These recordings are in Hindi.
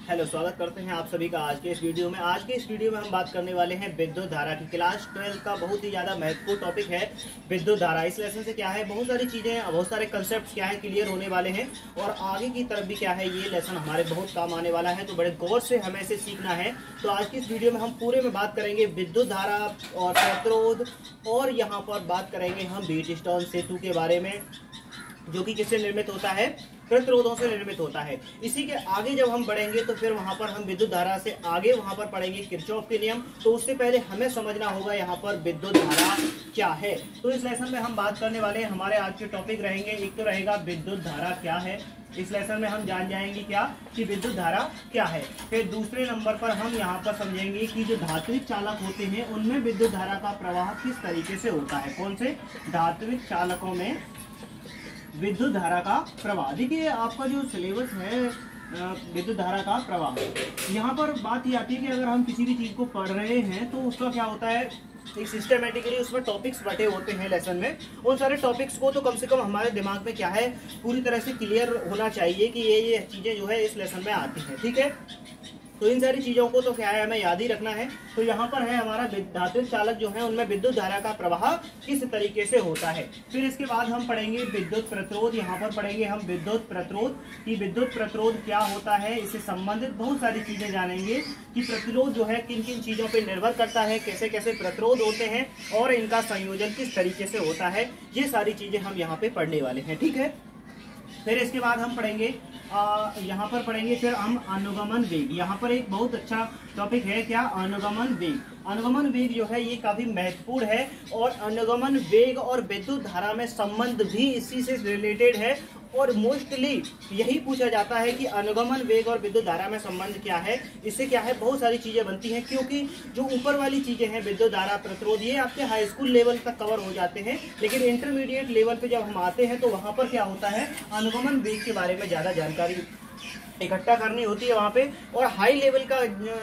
हेलो, स्वागत करते हैं आप सभी का आज के इस वीडियो में। आज के इस वीडियो में हम बात करने वाले हैं विद्युत धारा की। क्लास 12 का बहुत ही ज़्यादा महत्वपूर्ण टॉपिक है विद्युत धारा। इस लेसन से क्या है, बहुत सारी चीज़ें, बहुत सारे कंसेप्ट क्या है क्लियर होने वाले हैं और आगे की तरफ भी क्या है ये लेसन हमारे बहुत काम आने वाला है, तो बड़े गौर से हमें इसे सीखना है। तो आज की इस वीडियो में हम पूरे में बात करेंगे विद्युत धारा और प्रतिरोध, और यहाँ पर बात करेंगे हम व्हीटस्टोन सेतु के बारे में, जो कि किससे निर्मित होता है, प्रतिरोधों से निर्मित होता है। इसी के आगे जब हम बढ़ेंगे तो फिर वहां पर हम विद्युत धारा से आगे वहां पर पढ़ेंगे किरचॉफ के नियम। तो उससे पहले हमें समझना होगा यहाँ पर विद्युत धारा क्या है। तो इस लेसन में हम बात करने वाले हैं, हमारे आज के टॉपिक रहेंगे, एक तो रहेगा विद्युत धारा क्या है। इस लेसन में हम जान जाएंगे क्या कि विद्युत धारा क्या है। फिर दूसरे नंबर पर हम यहाँ पर समझेंगे कि जो धात्विक चालक होते हैं उनमें विद्युत धारा का प्रवाह किस तरीके से होता है। कौन से धात्विक चालकों में विद्युत धारा का प्रवाह। देखिए आपका जो सिलेबस है विद्युत धारा का प्रवाह, यहाँ पर बात ये आती है कि अगर हम किसी भी चीज को पढ़ रहे हैं तो उसका क्या होता है, एक सिस्टमेटिकली उसमें टॉपिक्स बटे होते हैं लेसन में। उन सारे टॉपिक्स को तो कम से कम हमारे दिमाग में क्या है पूरी तरह से क्लियर होना चाहिए कि ये चीजें जो है इस लेसन में आती हैं, ठीक है। तो इन सारी चीजों को तो क्या है हमें याद ही रखना है। तो यहाँ पर है हमारा धात्विक चालक जो है उनमें विद्युत धारा का प्रवाह किस तरीके से होता है। फिर इसके बाद हम पढ़ेंगे विद्युत प्रतिरोध। यहाँ पर पढ़ेंगे हम विद्युत प्रतिरोध कि विद्युत प्रतिरोध क्या होता है, इससे संबंधित बहुत सारी चीजें जानेंगे कि प्रतिरोध जो है किन किन चीजों पर निर्भर करता है, कैसे कैसे प्रतिरोध होते हैं और इनका संयोजन किस तरीके से होता है। ये सारी चीजें हम यहाँ पे पढ़ने वाले हैं, ठीक है। फिर इसके बाद हम पढ़ेंगे यहाँ पर पढ़ेंगे फिर हम अनुगमन वेग। यहाँ पर एक बहुत अच्छा टॉपिक है क्या, अनुगमन वेग। अनुगमन वेग जो है ये काफी महत्वपूर्ण है और अनुगमन वेग और विद्युत धारा में संबंध भी इसी से रिलेटेड है और मोस्टली यही पूछा जाता है कि अनुगमन वेग और विद्युत धारा में संबंध क्या है। इससे क्या है बहुत सारी चीजें बनती हैं, क्योंकि जो ऊपर वाली चीजें हैं विद्युत धारा प्रतिरोध ये आपके हाई स्कूल लेवल तक कवर हो जाते हैं, लेकिन इंटरमीडिएट लेवल पे जब हम आते हैं तो वहां पर क्या होता है अनुगमन वेग के बारे में ज्यादा जानकारी इकट्ठा करनी होती है वहाँ पे, और हाई लेवल का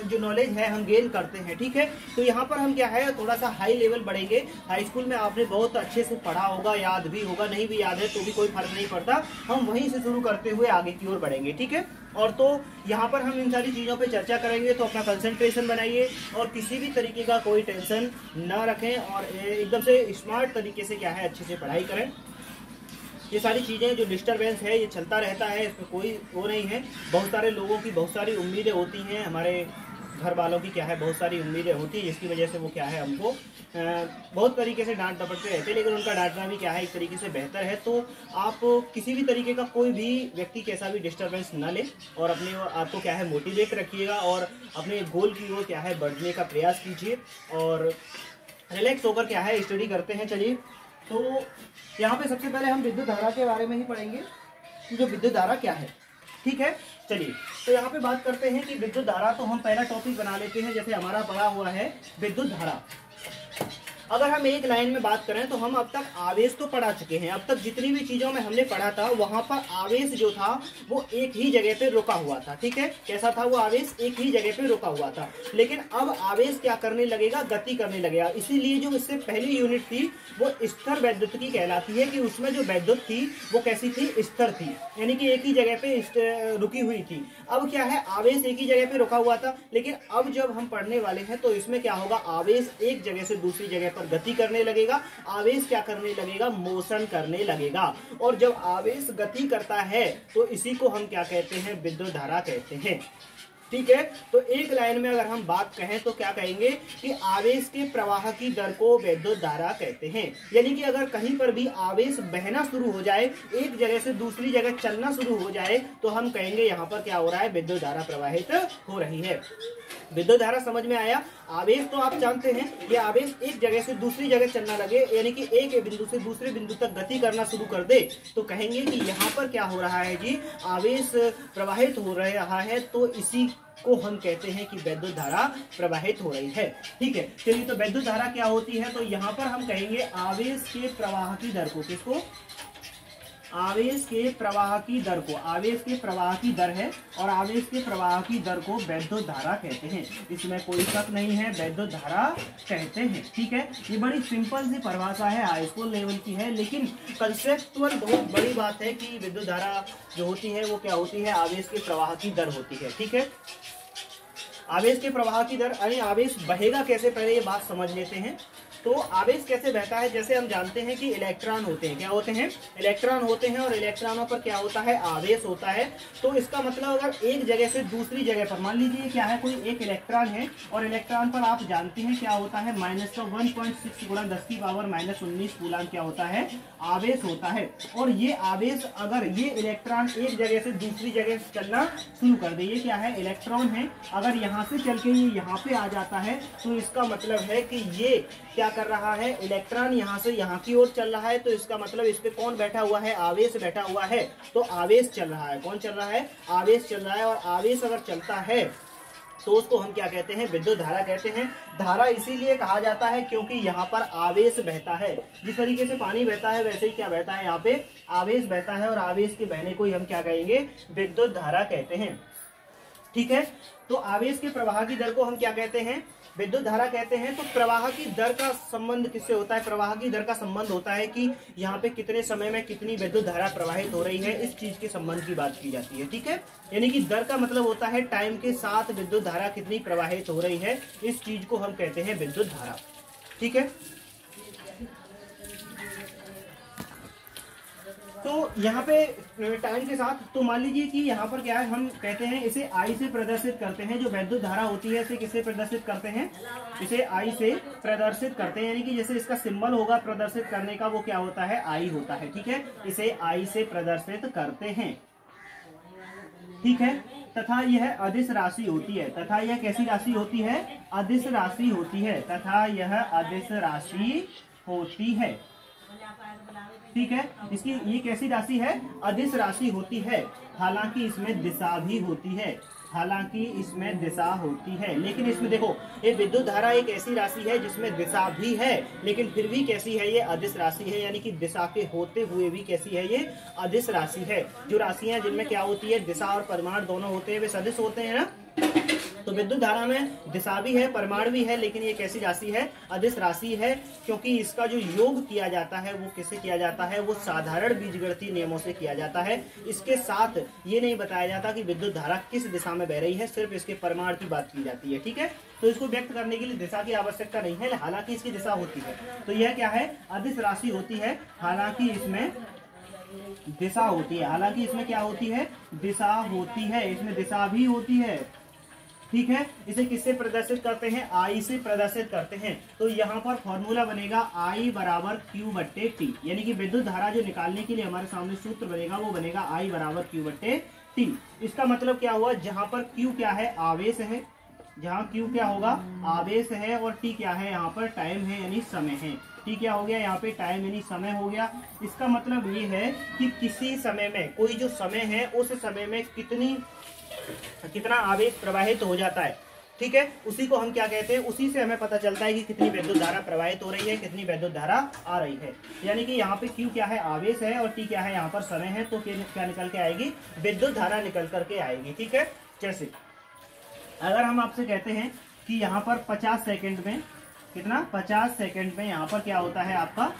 जो नॉलेज है हम गेन करते हैं, ठीक है। तो यहाँ पर हम क्या है थोड़ा सा हाई लेवल बढ़ेंगे। हाई स्कूल में आपने बहुत अच्छे से पढ़ा होगा, याद भी होगा, नहीं भी याद है तो भी कोई फर्क नहीं पड़ता, हम वहीं से शुरू करते हुए आगे की ओर बढ़ेंगे, ठीक है। और तो यहाँ पर हम इन सारी चीज़ों पे चर्चा करेंगे, तो अपना कंसंट्रेशन बनाइए और किसी भी तरीके का कोई टेंशन ना रखें और एकदम से स्मार्ट तरीके से क्या है अच्छे से पढ़ाई करें। ये सारी चीज़ें जो डिस्टरबेंस है ये चलता रहता है, इसमें कोई वो नहीं है। बहुत सारे लोगों की बहुत सारी उम्मीदें होती हैं, हमारे घर वालों की क्या है बहुत सारी उम्मीदें होती है, जिसकी वजह से वो क्या है हमको बहुत तरीके से डांट डपटते रहते हैं, लेकिन उनका डांटना भी क्या है एक तरीके से बेहतर है। तो आप किसी भी तरीके का कोई भी व्यक्ति कैसा भी डिस्टरबेंस न ले और अपने आपको क्या है मोटिवेट रखिएगा और अपने गोल की ओर क्या है बढ़ने का प्रयास कीजिए और रिलैक्स होकर क्या है स्टडी करते हैं। चलिए, तो यहाँ पे सबसे पहले हम विद्युत धारा के बारे में ही पढ़ेंगे कि जो विद्युत धारा क्या है, ठीक है। चलिए, तो यहाँ पे बात करते हैं कि विद्युत धारा, तो हम पहला टॉपिक बना लेते हैं। जैसे हमारा पढ़ा हुआ है विद्युत धारा। अगर हम एक लाइन में बात करें तो हम अब तक आवेश तो पढ़ा चुके हैं। अब तक जितनी भी चीजों में हमने पढ़ा था वहां पर आवेश जो था वो एक ही जगह पे रुका हुआ था, ठीक है। कैसा था वो आवेश, एक ही जगह पे रुका हुआ था। लेकिन अब आवेश क्या करने लगेगा, गति करने लगेगा। इसीलिए जो इससे पहली यूनिट थी वो स्थिर वैद्युतिकी कहलाती है कि उसमें जो वैद्युत थी वो कैसी थी, स्थिर थी, यानी कि एक ही जगह पे रुकी हुई थी। अब क्या है आवेश एक ही जगह पे रुका हुआ था, लेकिन अब जब हम पढ़ने वाले हैं तो इसमें क्या होगा, आवेश एक जगह से दूसरी जगह पर गति करने लगेगा। आवेश क्या करने लगेगा, मोशन करने लगेगा। और जब आवेश गति करता है तो इसी को हम क्या कहते हैं, विद्युत धारा कहते हैं, ठीक है। तो एक लाइन में अगर हम बात कहें तो क्या कहेंगे कि आवेश के प्रवाह की दर को विद्युत धारा कहते हैं। यानी कि अगर कहीं पर भी आवेश बहना शुरू हो जाए, एक जगह से दूसरी जगह चलना शुरू हो जाए, तो हम कहेंगे यहाँ पर क्या हो रहा है, विद्युत धारा प्रवाहित हो रही है। विद्युत धारा समझ में आया। आवेश तो आप जानते हैं ये आवेश एक जगह से दूसरी जगह चलना लगे, यानी कि एक बिंदु से दूसरे बिंदु तक गति करना शुरू कर दे, तो कहेंगे कि यहाँ पर क्या हो रहा है जी, आवेश प्रवाहित हो रहा है। तो इसी को हम कहते हैं कि विद्युत धारा प्रवाहित हो रही है, ठीक है। चलिए, तो विद्युत धारा क्या होती है, तो यहाँ पर हम कहेंगे आवेश के प्रवाह की दर को, किसको, आवेश के प्रवाह की दर को, आवेश के प्रवाह की दर है और आवेश के प्रवाह की दर को वैद्युत धारा कहते हैं। इसमें कोई शक नहीं है, वैद्युत धारा कहते हैं। ठीक है, ये बड़ी सिंपल सी परिभाषा है, हाई स्कूल लेवल की है, लेकिन कंसेप्चुअल बहुत बड़ी बात है कि विद्युत धारा जो होती है वो क्या होती है, आवेश के प्रवाह की दर होती है। ठीक है, आवेश के प्रवाह की दर, यानी आवेश बहेगा कैसे, पहले ये बात समझ लेते हैं। तो आवेश कैसे बहता है, जैसे हम जानते हैं कि इलेक्ट्रॉन होते हैं, क्या होते हैं, इलेक्ट्रॉन होते हैं और इलेक्ट्रॉनों पर क्या होता है, आवेश होता है। तो इसका मतलब अगर एक जगह से दूसरी जगह पर, मान लीजिए क्या है, कोई एक इलेक्ट्रॉन है और इलेक्ट्रॉन पर आप जानते हैं क्या होता है, माइनस का 1.6 गुणा 10 की पावर -19 कूलम क्या होता है, आवेश होता है। और ये आवेश, अगर ये इलेक्ट्रॉन एक जगह से दूसरी जगह चलना शुरू कर दे, ये क्या है, इलेक्ट्रॉन है, अगर यहाँ से चल के ये यहाँ पे आ जाता है तो इसका मतलब है कि ये क्या कर रहा है, इलेक्ट्रॉन यहाँ से यहाँ की ओर चल रहा है। तो इसका मतलब इस पे कौन बैठा हुआ है, आवेश बैठा हुआ है। तो आवेश चल रहा है, कौन चल रहा है, आवेश चल रहा है। और आवेश अगर चलता है तो उसको हम क्या कहते हैं, विद्युत धारा कहते हैं। धारा इसीलिए कहा जाता है क्योंकि यहाँ पर आवेश बहता है। जिस तरीके से पानी बहता है वैसे ही क्या बहता है, यहाँ पे आवेश बहता है और आवेश के बहने को ही हम क्या कहेंगे, विद्युत धारा कहते हैं। ठीक है, तो आवेश के प्रवाह की दर को हम क्या कहते हैं, विद्युत धारा कहते हैं। तो प्रवाह की दर का संबंध किससे होता है, प्रवाह की दर का संबंध होता है कि यहाँ पे कितने समय में कितनी विद्युत धारा प्रवाहित हो रही है, इस चीज के संबंध की बात की जाती है। ठीक है, यानी कि दर का मतलब होता है टाइम के साथ विद्युत धारा कितनी प्रवाहित हो रही है, इस चीज को हम कहते हैं विद्युत धारा। ठीक है, तो यहाँ पे टाइम के साथ, तो मान लीजिए कि यहाँ पर क्या है, हम कहते हैं इसे आई से प्रदर्शित करते हैं। जो वैद्युत धारा होती है इसे किससे प्रदर्शित करते हैं, इसे आई से प्रदर्शित करते हैं। यानी कि जैसे इसका सिंबल होगा प्रदर्शित करने का, वो क्या होता है, आई होता है। ठीक है, इसे आई से प्रदर्शित करते हैं। ठीक है, तथा यह अदिश राशि होती है। तथा यह कैसी राशि होती है, अदिश राशि होती है। तथा यह अदिश राशि होती है। ठीक है, इसकी ये कैसी राशि है, अदिश राशि होती है। हालांकि इसमें दिशा भी होती है, हालांकि इसमें दिशा होती है, लेकिन इसमें देखो, ये विद्युत धारा एक ऐसी राशि है जिसमें दिशा भी है, लेकिन फिर भी कैसी है, ये अदिश राशि है। यानी कि दिशा के होते हुए भी कैसी है, ये अदिश राशि है। जो राशियां जिनमें क्या होती है, दिशा और परिमाण दोनों होते हैं, वे सदिश होते हैं ना। तो विद्युत धारा में दिशा भी है, परिमाण भी है, लेकिन ये कैसी राशि है, अदिश राशि है। क्योंकि इसका जो योग किया जाता है वो किससे किया जाता है, वो साधारण बीजगणितीय नियमों से किया जाता है। इसके साथ ये नहीं बताया जाता कि विद्युत धारा किस दिशा में बह रही है, सिर्फ इसके परिमाण की बात की जाती है। ठीक है, तो इसको व्यक्त करने के लिए दिशा की आवश्यकता नहीं है, हालांकि इसकी दिशा होती है। तो यह क्या है, अदिश राशि होती है, हालांकि इसमें दिशा होती है। हालांकि इसमें क्या होती है, दिशा होती है, इसमें दिशा भी होती है। ठीक है, इसे किससे प्रदर्शित करते हैं, आई से प्रदर्शित करते हैं। तो यहाँ पर फॉर्मूला बनेगा आई बराबर क्यू बट्टे टी। यानी कि विद्युत धारा जो निकालने के लिए हमारे सामने सूत्र बनेगा वो बनेगा आई बराबर क्यू बट्टे टी। इसका मतलब क्या हुआ, जहां पर क्यू क्या है, आवेश है, जहां क्यू क्या होगा, आवेश है, और टी क्या है, यहाँ पर टाइम है यानी समय है। टी क्या हो गया, यहाँ पे टाइम यानी समय हो गया। इसका मतलब ये है कि किसी समय में, कोई जो समय है उस समय में कितना आवेश प्रवाहित हो जाता है। ठीक है, उसी को हम क्या कहते हैं, उसी से हमें पता चलता है कि कितनी विद्युत धारा प्रवाहित हो रही है, कितनी विद्युत धारा आ रही है। यानी कि यहाँ पे Q क्या है, आवेश है, और T क्या है, यहाँ पर समय है। तो क्या निकल के आएगी, विद्युत धारा निकल करके आएगी। ठीक है, जैसे अगर हम आपसे कहते हैं कि यहाँ पर 50 सेकेंड में कितना, 50 सेकेंड में यहाँ पर क्या होता है आपका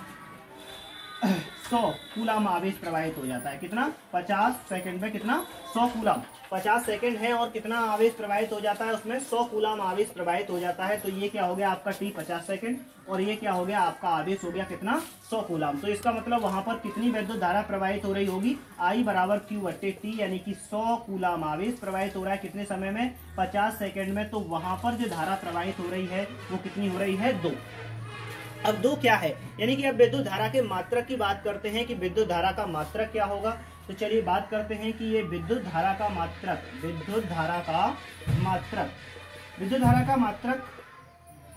100 कूलम आवेश प्रवाहित हो जाता है। कितना, 50 सेकंड में कितना, 100 कूलम। 50 सेकंड है और कितना आवेश प्रवाहित हो जाता है, उसमें 100 कूलम आवेश प्रवाहित हो जाता है। तो ये क्या हो गया आपका टी 50 सेकंड, और ये क्या हो गया आपका आवेश हो गया कितना, 100 कूलम। तो इसका मतलब वहां पर कितनी विद्युत धारा प्रवाहित हो रही होगी, आई बराबर क्यू बट्टे टी, यानी कि 100 कूलम आवेश प्रवाहित हो रहा है कितने समय में, 50 सेकंड में। तो वहां पर जो धारा प्रवाहित हो रही है वो कितनी हो रही है, 2। अब 2 क्या है, यानी कि अब विद्युत धारा के मात्रक की बात करते हैं कि विद्युत धारा का मात्रक क्या होगा। तो चलिए बात करते हैं कि ये विद्युत धारा का मात्रक, विद्युत धारा का मात्रक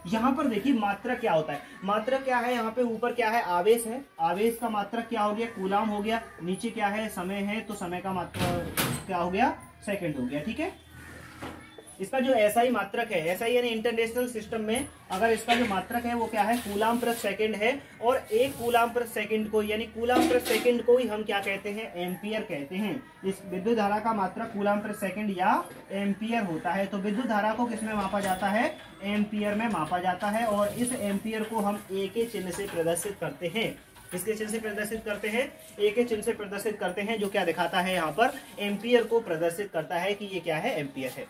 यहाँ पर देखिए मात्रक क्या होता है, मात्रक क्या है, यहाँ पे ऊपर क्या है, आवेश है, आवेश का मात्रक क्या हो गया, कूलम हो गया। नीचे क्या है, समय है, तो समय का मात्रक क्या हो गया, सेकंड हो गया। ठीक है, इसका जो एसआई मात्रक है, एसआई यानी इंटरनेशनल सिस्टम में अगर इसका जो मात्रक है वो क्या है, कूलाम प्रति सेकंड है। और एक कूलाम प्रति सेकंड को यानी कूलाम प्रति सेकंड को ही हम क्या कहते हैं, एम्पियर कहते हैं। इस विद्युत धारा का मात्रक कूलाम प्रति सेकंड या एम्पियर होता है। तो विद्युत धारा को किसमें मापा जाता है, एम्पियर में मापा जाता है। और इस एम्पियर को हम ए के चिन्ह से प्रदर्शित करते हैं। किसके चिन्ह से प्रदर्शित करते हैं, ए के चिन्ह से प्रदर्शित करते हैं, जो क्या दिखाता है यहाँ पर, एम्पियर को प्रदर्शित करता है कि ये क्या है, एम्पियर है।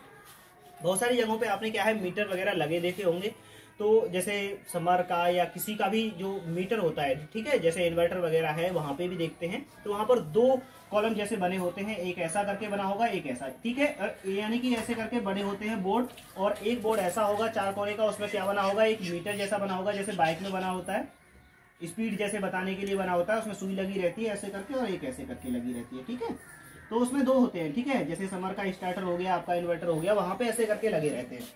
बहुत सारी जगहों पे आपने क्या है, मीटर वगैरह लगे देखे होंगे। तो जैसे समर का या किसी का भी जो मीटर होता है, ठीक है, जैसे इन्वर्टर वगैरह है, वहां पे भी देखते हैं तो वहां पर दो कॉलम जैसे बने होते हैं, एक ऐसा करके बना होगा, एक ऐसा, ठीक है, यानी कि ऐसे करके बने होते हैं बोर्ड। और एक बोर्ड ऐसा होगा 4 कोने का, उसमें क्या बना होगा, एक मीटर जैसा बना होगा, जैसे बाइक में बना होता है, स्पीड जैसे बताने के लिए बना होता है, उसमें सुई लगी रहती है ऐसे करके, और एक ऐसे करके लगी रहती है, ठीक है। तो उसमें 2 होते हैं, ठीक है, जैसे समर का स्टार्टर हो गया, आपका इन्वर्टर हो गया, वहां पे ऐसे करके लगे रहते हैं।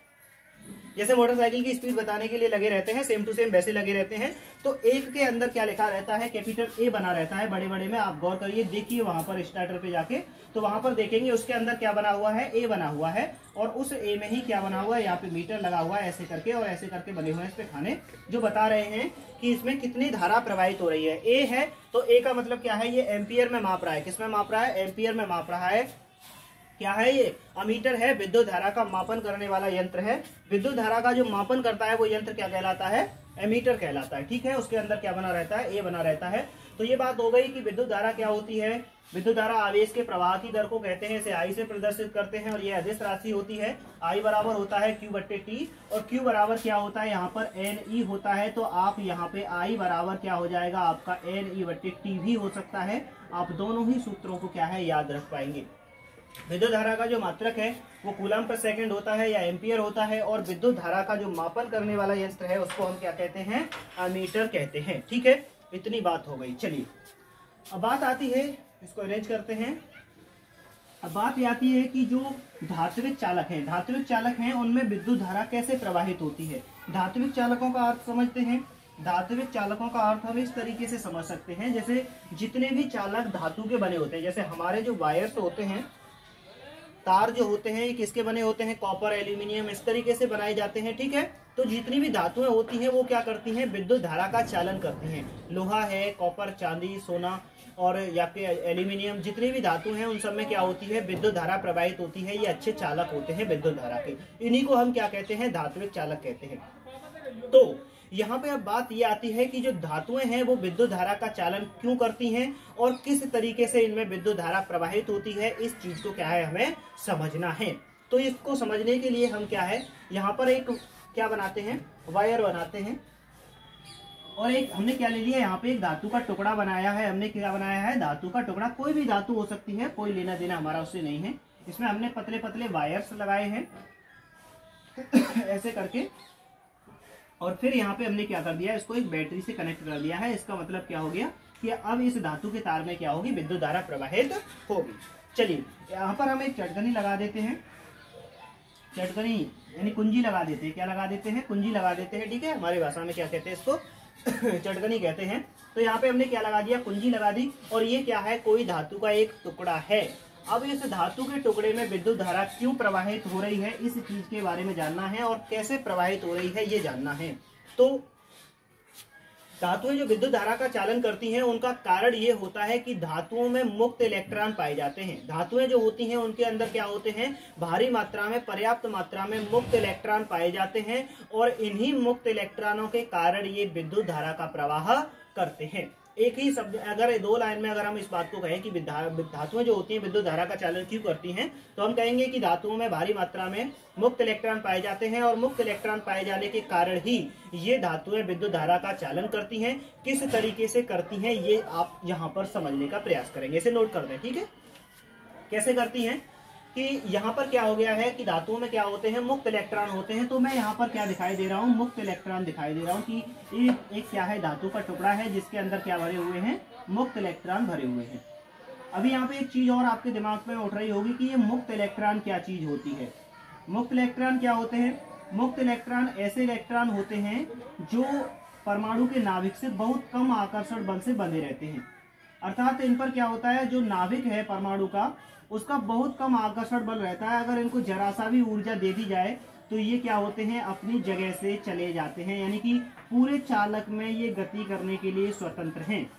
जैसे मोटरसाइकिल की स्पीड बताने के लिए लगे रहते हैं, सेम टू सेम वैसे लगे रहते हैं। तो एक के अंदर क्या लिखा रहता है, कैपिटल ए बना रहता है, बड़े बड़े में। आप गौर करिए, देखिए वहां पर स्टार्टर पे जाके, तो वहां पर देखेंगे उसके अंदर क्या बना हुआ है, ए बना हुआ है। और उस ए में ही क्या बना हुआ है, यहाँ पे मीटर लगा हुआ है ऐसे करके, और ऐसे करके बने हुए हैं इस पे खाने, जो बता रहे हैं कि इसमें कितनी धारा प्रवाहित हो रही है। ए है तो ए का मतलब क्या है, ये एम्पियर में माप रहा है। किसमें माप रहा है, एम्पियर में माप रहा है। क्या है ये, अमीटर है, विद्युत धारा का मापन करने वाला यंत्र है। विद्युत धारा का जो मापन करता है वो यंत्र क्या कहलाता है, एमीटर कहलाता है, ठीक है। उसके अंदर क्या बना रहता है, ए बना रहता है। तो ये बात हो गई कि विद्युत धारा क्या होती है। विद्युत धारा आवेश के प्रवाह की दर को कहते हैं, इसे आई से प्रदर्शित करते हैं, और ये अदिश राशि होती है। आई बराबर होता है Q बट्टे टी, और Q बराबर क्या होता है, यहाँ पर NE होता है। तो आप यहाँ पे आई बराबर क्या हो जाएगा, आपका NE बट्टे टी भी हो सकता है। आप दोनों ही सूत्रों को क्या है, याद रख पाएंगे। विद्युत धारा का जो मात्रक है वो कूलम पर सेकंड होता है या एम्पियर होता है। और विद्युत धारा का जो मापन करने वाला यंत्र है उसको हम क्या कहते हैं, अमीटर कहते हैं, ठीक है। इतनी बात हो गई। चलिए अब बात आती है, इसको अरेंज करते हैं। अब बात आती है कि जो धात्विक चालक हैं, धात्विक चालक हैं, उनमें विद्युत धारा कैसे प्रवाहित होती है। धात्विक चालकों का अर्थ समझते हैं। धात्विक चालकों का अर्थ हम इस तरीके से समझ सकते हैं, जैसे जितने भी चालक धातु के बने होते हैं, जैसे हमारे जो वायर्स होते हैं, तार जो होते हैं ये किसके बने होते हैं, कॉपर, एल्यूमिनियम, इस तरीके से बनाए जाते हैं, ठीक है। तो जितनी भी धातुएं होती हैं वो क्या करती हैं, विद्युत धारा का चालन करती हैं। लोहा है, कॉपर, चांदी, सोना और या फिर एल्यूमिनियम, जितनी भी धातु हैं उन सब में क्या होती है, विद्युत धारा प्रवाहित होती है। ये अच्छे चालक होते हैं विद्युत धारा के, इन्हीं को हम क्या कहते हैं, धात्विक चालक कहते हैं। तो यहाँ पे अब बात ये आती है कि जो धातुएं हैं वो विद्युत धारा का चालन क्यों करती हैं और किस तरीके से इनमें विद्युत धारा प्रवाहित होती है, इस चीज को क्या है हमें समझना है। तो इसको समझने के लिए हम क्या है, यहाँ पर एक क्या बनाते हैं, वायर बनाते हैं। और एक हमने क्या ले लिया, यहाँ पे एक धातु का टुकड़ा बनाया है। हमने क्या बनाया है, धातु का टुकड़ा, कोई भी धातु हो सकती है, कोई लेना देना हमारा उससे नहीं है। इसमें हमने पतले पतले वायर्स लगाए हैं ऐसे करके। और फिर यहाँ पे हमने क्या कर दिया, इसको एक बैटरी से कनेक्ट कर दिया है। इसका मतलब क्या हो गया कि अब इस धातु के तार में क्या होगी, विद्युत धारा प्रवाहित होगी। चलिए यहाँ पर हम एक चटकनी लगा देते हैं। चटकनी यानी कुंजी लगा देते हैं। क्या लगा देते हैं, कुंजी लगा देते हैं, ठीक है। हमारी भाषा में क्या कहते हैं इसको चटकनी कहते हैं। तो यहाँ पे हमने क्या लगा दिया, कुंजी लगा दी। और ये क्या है, कोई धातु का एक टुकड़ा है। अब इस धातु के टुकड़े में विद्युत धारा क्यों प्रवाहित हो रही है, इस चीज के बारे में जानना है, और कैसे प्रवाहित हो रही है ये जानना है। तो धातुएं जो विद्युत धारा का चालन करती हैं उनका कारण ये होता है कि धातुओं में मुक्त इलेक्ट्रॉन पाए जाते हैं। धातुएं जो होती हैं उनके अंदर क्या होते हैं, भारी मात्रा में, पर्याप्त मात्रा में मुक्त इलेक्ट्रॉन पाए जाते हैं। और इन्हीं मुक्त इलेक्ट्रॉनों के कारण ये विद्युत धारा का प्रवाह करते हैं। एक ही शब्द, अगर 2 लाइन में अगर हम इस बात को कहें कि धातुएं जो होती हैं विद्युत धारा का चालन क्यों करती हैं, तो हम कहेंगे कि धातुओं में भारी मात्रा में मुक्त इलेक्ट्रॉन पाए जाते हैं, और मुक्त इलेक्ट्रॉन पाए जाने के कारण ही ये धातुएं विद्युत धारा का चालन करती हैं। किस तरीके से करती हैं ये आप यहाँ पर समझने का प्रयास करेंगे, इसे नोट कर दें, ठीक है। कैसे करती हैं कि यहाँ पर क्या हो गया है कि धातुओं में क्या होते हैं, मुक्त इलेक्ट्रॉन होते हैं। तो मैं यहाँ पर क्या दिखाई दे रहा हूँ, मुक्त इलेक्ट्रॉन दिखाई दे रहा हूँ कि एक क्या है, धातु का टुकड़ा है जिसके अंदर क्या भरे हुए हैं, मुक्त इलेक्ट्रॉन भरे हुए हैं। अभी यहाँ पे एक चीज और आपके दिमाग में उठ रही होगी कि ये मुक्त इलेक्ट्रॉन क्या चीज होती है। मुक्त इलेक्ट्रॉन क्या होते हैं, मुक्त इलेक्ट्रॉन ऐसे इलेक्ट्रॉन होते हैं जो परमाणु के नाभिक से बहुत कम आकर्षण बल से बंधे रहते हैं। अर्थात इन पर क्या होता है, जो नाभिक है परमाणु का, उसका बहुत कम आकर्षण बल रहता है। अगर इनको जरा सा भी ऊर्जा दे दी जाए तो ये क्या होते हैं, अपनी जगह से चले जाते हैं, यानी कि पूरे चालक में ये गति करने के लिए स्वतंत्र हैं।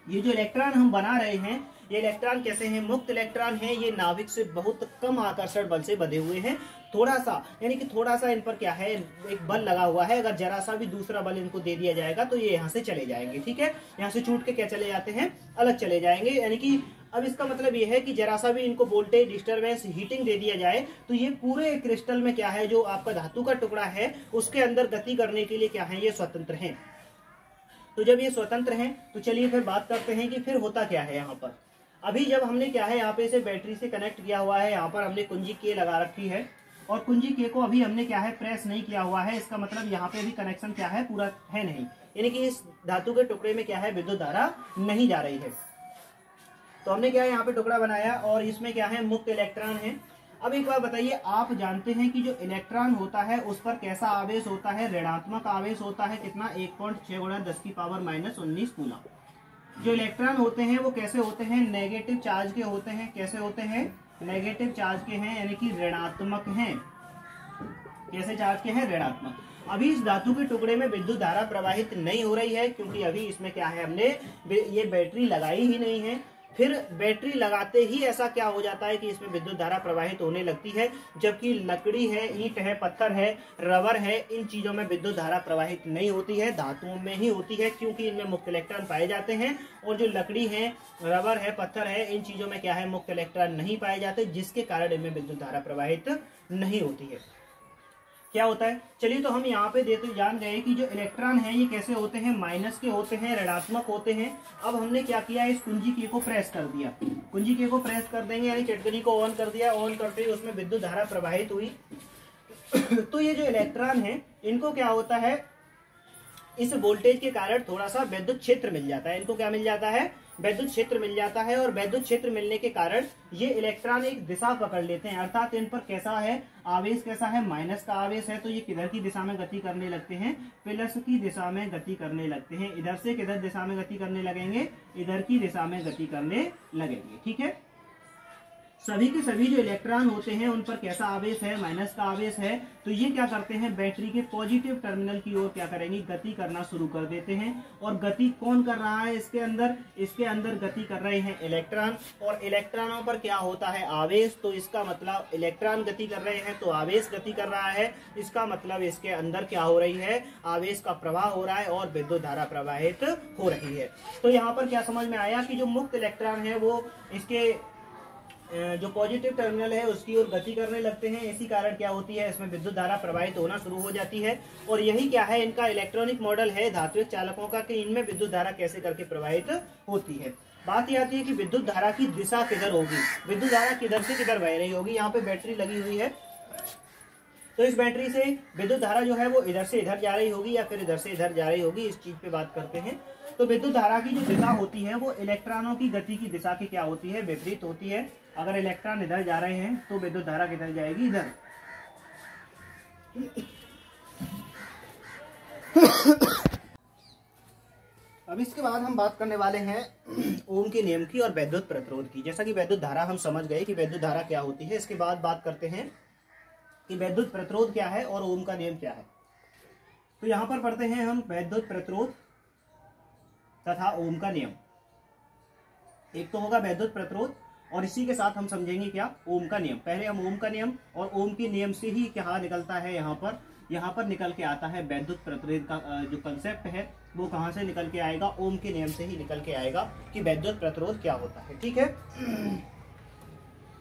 ये जो इलेक्ट्रॉन हम बना रहे हैं, ये इलेक्ट्रॉन कैसे हैं, मुक्त इलेक्ट्रॉन हैं। ये नाभिक से बहुत कम आकर्षण बल से बंधे हुए हैं। थोड़ा सा, यानी कि थोड़ा सा इन पर क्या है, एक बल लगा हुआ है। अगर जरा सा भी दूसरा बल इनको दे दिया जाएगा तो ये यहाँ से चले जाएंगे। ठीक है, यहाँ से छूट के क्या चले जाते हैं, अलग चले जाएंगे। यानी कि अब इसका मतलब ये है कि जरा सा भी इनको वोल्टेज डिस्टरबेंस हीटिंग दे दिया जाए तो ये पूरे क्रिस्टल में क्या है, जो आपका धातु का टुकड़ा है उसके अंदर गति करने के लिए क्या है, ये स्वतंत्र है। तो जब ये स्वतंत्र हैं तो चलिए फिर बात करते हैं कि फिर होता क्या है यहाँ पर। अभी जब हमने क्या है, यहाँ पे इसे बैटरी से कनेक्ट किया हुआ है, यहाँ पर हमने कुंजी के लगा रखी है और कुंजी के को अभी हमने क्या है, प्रेस नहीं किया हुआ है। इसका मतलब यहाँ पे अभी कनेक्शन क्या है, पूरा है नहीं, यानी कि इस धातु के टुकड़े में क्या है, विद्युत धारा नहीं जा रही है। तो हमने क्या है, यहाँ पे टुकड़ा बनाया और इसमें क्या है, मुक्त इलेक्ट्रॉन है। अब एक बार बताइए, आप जानते हैं कि जो इलेक्ट्रॉन होता है उस पर कैसा आवेश होता है, ऋणात्मक आवेश होता है। कितना, 1.6 × 10⁻⁻19 कूलम। जो इलेक्ट्रॉन होते हैं वो कैसे होते हैं, नेगेटिव चार्ज के होते हैं। कैसे होते हैं, नेगेटिव चार्ज के हैं, यानी कि ऋणात्मक हैं। कैसे चार्ज के हैं, ऋणात्मक। अभी इस धातु के टुकड़े में विद्युत धारा प्रवाहित नहीं हो रही है क्योंकि अभी इसमें क्या है, हमने ये बैटरी लगाई ही नहीं है। फिर बैटरी लगाते ही ऐसा क्या हो जाता है कि इसमें विद्युत धारा प्रवाहित होने लगती है, जबकि लकड़ी है, ईंट है, पत्थर है, रबर है, इन चीजों में विद्युत धारा प्रवाहित नहीं होती है, धातुओं में ही होती है क्योंकि इनमें मुक्त इलेक्ट्रॉन पाए जाते हैं। और जो लकड़ी है, रबर है, पत्थर है, इन चीजों में क्या है, मुक्त इलेक्ट्रॉन नहीं पाए जाते, जिसके कारण इनमें विद्युत धारा प्रवाहित नहीं होती है। क्या होता है, चलिए तो हम यहाँ पे देते जान गए कि जो इलेक्ट्रॉन है ये कैसे होते हैं, माइनस के होते हैं, ऋणात्मक होते हैं। अब हमने क्या किया, इस कुंजी के को प्रेस कर दिया। कुंजी के को प्रेस कर देंगे, यानी चटकनी को ऑन कर दिया। ऑन करते ही उसमें विद्युत धारा प्रवाहित हुई। तो ये जो इलेक्ट्रॉन है इनको क्या होता है, इस वोल्टेज के कारण थोड़ा सा विद्युत क्षेत्र मिल जाता है। इनको क्या मिल जाता है, विद्युत क्षेत्र मिल जाता है। और विद्युत क्षेत्र मिलने के कारण ये इलेक्ट्रॉन एक दिशा पकड़ लेते हैं, अर्थात इन पर कैसा है, आवेश कैसा है, माइनस का आवेश है। तो ये किधर की दिशा में गति करने लगते हैं, प्लस की दिशा में गति करने लगते हैं। इधर से किधर दिशा में गति करने लगेंगे, इधर की दिशा में गति करने लगेंगे। ठीक है, सभी के सभी जो इलेक्ट्रॉन होते हैं उन पर कैसा आवेश है, माइनस का आवेश है। तो ये क्या करते हैं, बैटरी के पॉजिटिव टर्मिनल की ओर क्या करेंगे, गति करना शुरू कर देते हैं। और गति कौन कर रहा है, इसके अंदर गति कर रहे हैं इलेक्ट्रॉन। और इलेक्ट्रॉनों पर क्या होता है, आवेश। तो इसका मतलब इलेक्ट्रॉन गति कर रहे हैं तो आवेश गति कर रहा है। इसका मतलब इसके अंदर क्या हो रही है, आवेश का प्रवाह हो रहा है और विद्युत धारा प्रवाहित हो रही है। तो यहाँ पर क्या समझ में आया कि जो मुक्त इलेक्ट्रॉन है वो इसके जो पॉजिटिव टर्मिनल है उसकी ओर गति करने लगते हैं। इसी कारण क्या होती है, इसमें विद्युत धारा प्रवाहित होना शुरू हो जाती है। और यही क्या है, इनका इलेक्ट्रॉनिक मॉडल है धात्विक चालकों का, कि इनमें विद्युत धारा कैसे करके प्रवाहित होती है। बात यह आती है कि विद्युत धारा की दिशा किधर होगी, विद्युत धारा किधर से किधर बह रही होगी। यहाँ पे बैटरी लगी हुई है तो इस बैटरी से विद्युत धारा जो है वो इधर से इधर जा रही होगी या फिर इधर से इधर जा रही होगी, इस चीज पे बात करते हैं। तो विद्युत धारा की जो दिशा होती है वो इलेक्ट्रॉनों की गति की दिशा की क्या होती है, विपरीत होती है। अगर इलेक्ट्रॉन इधर जा रहे हैं तो विद्युत धारा किधर जाएगी, इधर। अब इसके बाद हम बात करने वाले हैं ओम के नियम की और वैद्युत प्रतिरोध की। जैसा कि वैद्युत धारा हम समझ गए कि वैद्युत धारा क्या होती है, इसके बाद बात करते हैं कि वैद्युत प्रतिरोध क्या है और ओम का नियम क्या है। तो यहां पर पढ़ते हैं हम वैद्युत प्रतिरोध तथा ओम का नियम। एक तो होगा वैद्युत प्रतिरोध और इसी के साथ हम समझेंगे क्या, ओम का नियम। पहले हम ओम का नियम, और ओम के नियम से ही क्या निकलता है, यहाँ पर निकल के आता है वैद्युत प्रतिरोध का जो कंसेप्ट है वो कहाँ से निकल के आएगा, ओम के नियम से ही निकल के आएगा कि वैद्युत प्रतिरोध क्या होता है। ठीक है,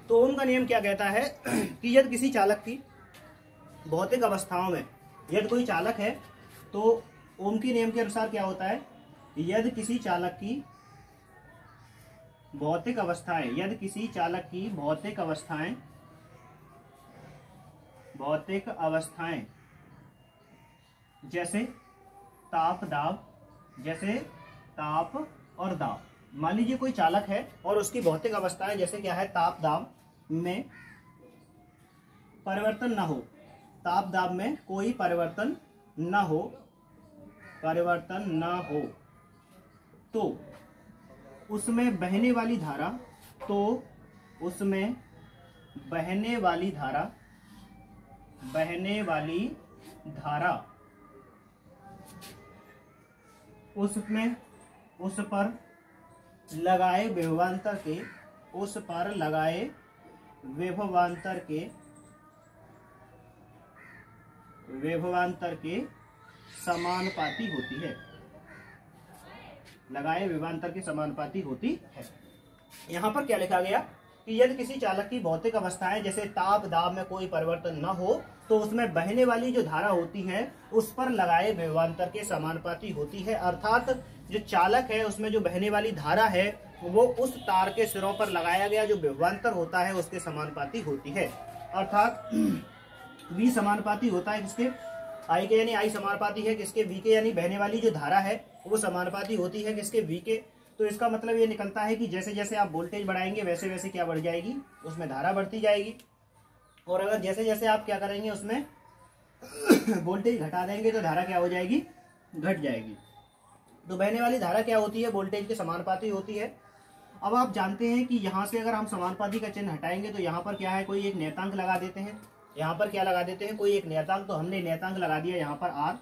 तो ओम का नियम क्या कहता है कि यदि किसी चालक की भौतिक अवस्थाओं में, यदि कोई चालक है तो ओम के नियम के अनुसार क्या होता है, यदि किसी चालक की भौतिक अवस्थाएं, यदि किसी चालक की भौतिक अवस्थाएं जैसे ताप और दाब। मान लीजिए कोई चालक है और उसकी भौतिक अवस्थाएं जैसे क्या है, ताप दाब में परिवर्तन न हो, ताप दाब में कोई परिवर्तन न हो, तो उसमें बहने वाली धारा, तो उसमें बहने वाली धारा उसमें उस पर लगाए विभवांतर के समानुपाती होती है। लगाए विभवांतर के समानुपाती होती है। यहाँ पर क्या लिखा गया कि यदि किसी चालक की भौतिक अवस्थाएं जैसे ताप दाब में कोई परिवर्तन न हो तो उसमें बहने वाली जो धारा होती है उस पर लगाए विभवांतर के समानुपाती होती है। अर्थात जो चालक है उसमें जो बहने वाली धारा है वो उस तार के सिरों पर लगाया गया जो विभवांतर होता है उसके समानुपाती होती है। अर्थात V समानुपाती होता है किसके, I के, यानी I समानुपाती है किसके, V के, यानी बहने वाली जो धारा है वो समानुपाती होती है किसके, V के। तो इसका मतलब ये निकलता है कि जैसे जैसे आप वोल्टेज बढ़ाएंगे वैसे वैसे क्या बढ़ जाएगी, उसमें धारा बढ़ती जाएगी। और अगर जैसे जैसे आप क्या करेंगे उसमें वोल्टेज घटा देंगे तो धारा क्या हो जाएगी, घट जाएगी। तो बहने वाली धारा क्या होती है, वोल्टेज के समानुपाती होती है। अब आप जानते हैं कि यहाँ से अगर हम समानुपाती का चिन्ह हटाएंगे तो यहाँ पर क्या है, कोई एक नियतांक लगा देते हैं। यहाँ पर क्या लगा देते हैं, कोई एक नियतांक। तो हमने नियतांक लगा दिया यहाँ पर R।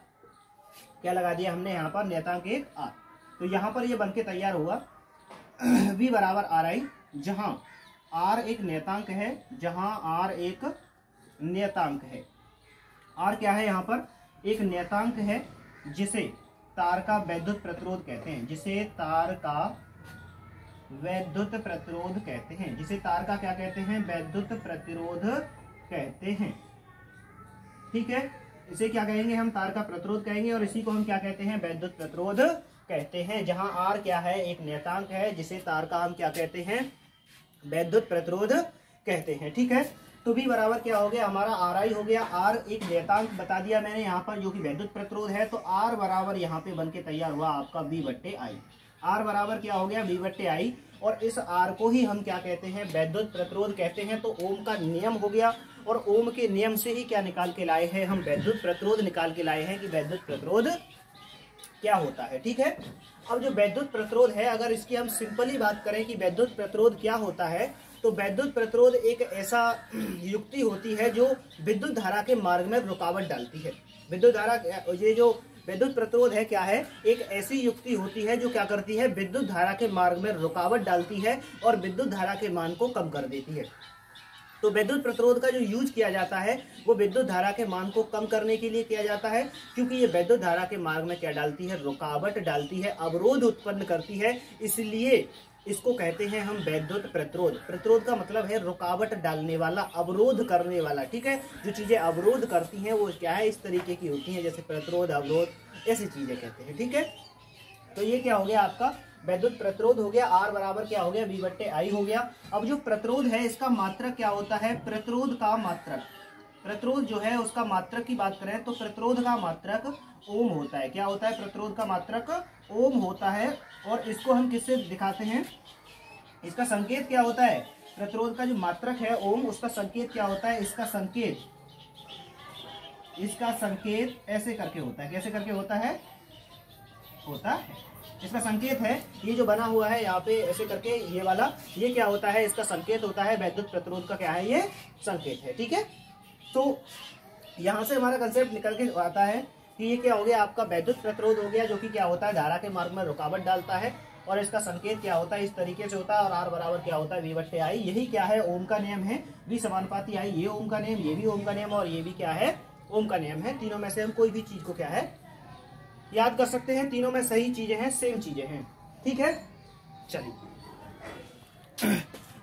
क्या लगा दिया हमने यहाँ पर, नियतांक एक R। तो यहाँ पर ये बनके तैयार हुआ V बराबर RI, जहाँ R एक नियतांक है, R क्या है यहाँ पर, एक नियतांक है जिसे तार का वैद्युत प्रतिरोध कहते हैं, जिसे तार का वैद्युत प्रतिरोध कहते हैं, जिसे तार का क्या कहते हैं, वैद्युत प्रतिरोध कहते हैं। ठीक है, इसे क्या कहेंगे हम, तार का प्रतिरोध कहेंगे, और इसी को हम क्या कहते हैं, वैद्युत प्रतिरोध कहते हैं। जहां R क्या है, एक नियतांक है जिसे तार का हम क्या कहते हैं, वैद्युत प्रतिरोध कहते हैं। ठीक है, तो V बराबर क्या हो गया हमारा, RI हो गया। R एक नियतांक बता दिया मैंने यहाँ पर जो कि वैद्युत प्रतिरोध है। तो R बराबर यहाँ पे बन के तैयार हुआ आपका V/I। R बराबर क्या हो गया, V/I। और इस R को ही हम क्या कहते हैं, वैद्युत प्रतिरोध कहते हैं। तो ओम का नियम हो गया, और ओम के नियम से ही क्या निकाल के लाए हैं हम, वैद्युत प्रतिरोध निकाल के लाए हैं कि वैद्युत प्रतिरोध क्या होता है। ठीक है, अब जो वैद्युत प्रतिरोध है, अगर इसकी हम सिंपली बात करें कि वैद्युत प्रतिरोध क्या होता है, तो वैद्युत प्रतिरोध एक ऐसा युक्ति होती है जो विद्युत धारा के मार्ग में रुकावट डालती है। विद्युत धारा, ये जो विद्युत प्रतिरोध है क्या है, एक ऐसी युक्ति होती है जो क्या करती है, विद्युत धारा के मार्ग में रुकावट डालती है और विद्युत धारा के मान को कम कर देती है। तो विद्युत प्रतिरोध का जो यूज किया जाता है वो विद्युत धारा के मान को कम करने के लिए किया जाता है, क्योंकि ये विद्युत धारा के मार्ग में क्या डालती है, रुकावट डालती है, अवरोध उत्पन्न करती है। इसलिए इसको कहते हैं हम वैद्युत प्रतिरोध। प्रतिरोध का मतलब है रुकावट डालने वाला, अवरोध करने वाला। ठीक है, जो चीजें अवरोध करती हैं वो क्या है, इस तरीके की होती हैं, जैसे प्रतिरोध, अवरोध, ऐसी चीजें कहते हैं। ठीक है, तो ये क्या हो गया आपका, वैद्युत प्रतिरोध हो गया। R बराबर क्या हो गया, V/I हो गया। अब जो प्रतिरोध है इसका मात्रक क्या होता है, प्रतिरोध का मात्रक, प्रतिरोध जो है उसका मात्रक की बात करें तो प्रतिरोध का मात्रक ओम होता है। क्या होता है, प्रतिरोध का मात्रक ओम होता है। और इसको हम किससे दिखाते हैं, इसका संकेत क्या होता है, प्रतिरोध का जो मात्रक है ओम, उसका संकेत क्या होता है, इसका संकेत ऐसे करके होता है। कैसे करके होता है, इसका संकेत है ये जो बना हुआ है यहाँ पे ऐसे करके, ये वाला, ये क्या होता है, इसका संकेत होता है वैद्युत प्रतिरोध का, क्या है, ये संकेत है। ठीक है, तो यहाँ से हमारा कंसेप्ट निकल के आता है कि ये क्या हो गया आपका, वैद्युत प्रतिरोध हो गया, जो कि क्या होता है, धारा के मार्ग में रुकावट डालता है, और इसका संकेत क्या होता है, इस तरीके से होता है। और R बराबर क्या होता है, V/I। यही क्या है, ओम का नियम है, V समानुपाती I, ये ओम का नियम, ये भी ओम का नियम, और ये भी क्या है, ओम का नियम है। तीनों में से हम कोई भी चीज को क्या है, याद कर सकते हैं। तीनों में सही चीजें हैं, सेम चीजें हैं। ठीक है, चलिए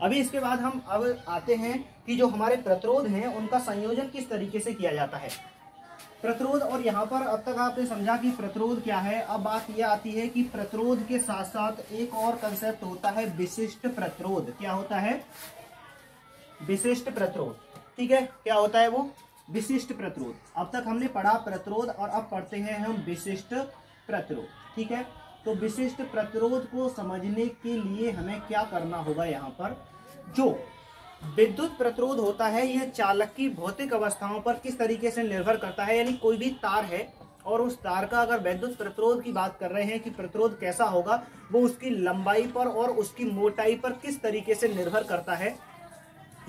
अभी इसके बाद हम अब आते हैं कि जो हमारे प्रतिरोध हैं उनका संयोजन किस तरीके से किया जाता है। प्रतिरोध, और यहाँ पर अब तक आपने समझा कि प्रतिरोध क्या है। अब बात यह आती है कि प्रतिरोध के साथ साथ एक और कंसेप्ट होता है, विशिष्ट प्रतिरोध। क्या होता है, विशिष्ट प्रतिरोध। ठीक है, क्या होता है वो, विशिष्ट प्रतिरोध। अब तक हमने पढ़ा प्रतिरोध, और अब पढ़ते हैं हम विशिष्ट प्रतिरोध। ठीक है, तो विशिष्ट प्रतिरोध को समझने के लिए हमें क्या करना होगा, यहाँ पर जो विद्युत प्रतिरोध होता है यह चालक की भौतिक अवस्थाओं पर किस तरीके से निर्भर करता है। यानी कोई भी तार है और उस तार का अगर वैद्युत प्रतिरोध की बात कर रहे हैं कि प्रतिरोध कैसा होगा, वो उसकी लंबाई पर और उसकी मोटाई पर किस तरीके से निर्भर करता है।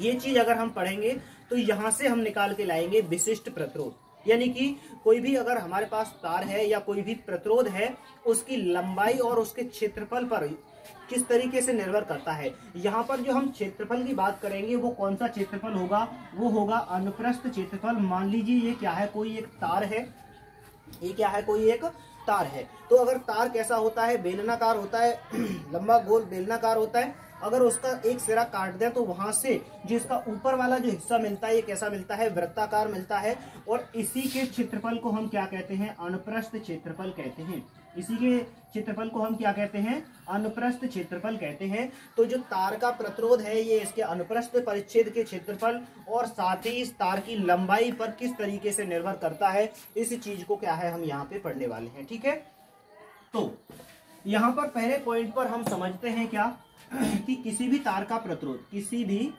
ये चीज अगर हम पढ़ेंगे तो यहां से हम निकाल के लाएंगे विशिष्ट प्रतिरोध, यानी कि कोई भी अगर हमारे पास तार है या कोई भी प्रतिरोध है, उसकी लंबाई और उसके क्षेत्रफल पर किस तरीके से निर्भर करता है। यहाँ पर जो हम क्षेत्रफल की बात करेंगे वो कौन सा क्षेत्रफल होगा, वो होगा अनुप्रस्थ क्षेत्रफल। मान लीजिए ये क्या है, कोई एक तार है, ये क्या है, कोई एक तार है। तो अगर तार कैसा होता है, बेलनाकार होता है, लंबा गोल बेलनाकार होता है। अगर उसका एक सिरा काट दें तो वहां से जो इसका ऊपर वाला जो हिस्सा मिलता है ये कैसा मिलता है, वृत्ताकार मिलता है। और इसी के क्षेत्रफल को हम क्या कहते हैं, अनुप्रस्थ क्षेत्रफल कहते हैं। इसी के क्षेत्रफल को हम क्या कहते हैं, अनुप्रस्थ क्षेत्रफल कहते हैं। तो जो तार का प्रतिरोध है ये इसके अनुप्रस्थ परिच्छेद के क्षेत्रफल और साथ ही इस तार की लंबाई पर किस तरीके से निर्भर करता है, इस चीज को क्या है हम यहाँ पे पढ़ने वाले हैं। ठीक है, तो यहाँ पर पहले पॉइंट पर हम समझते हैं क्या कि किसी भी तार का प्रतिरोध, किसी भी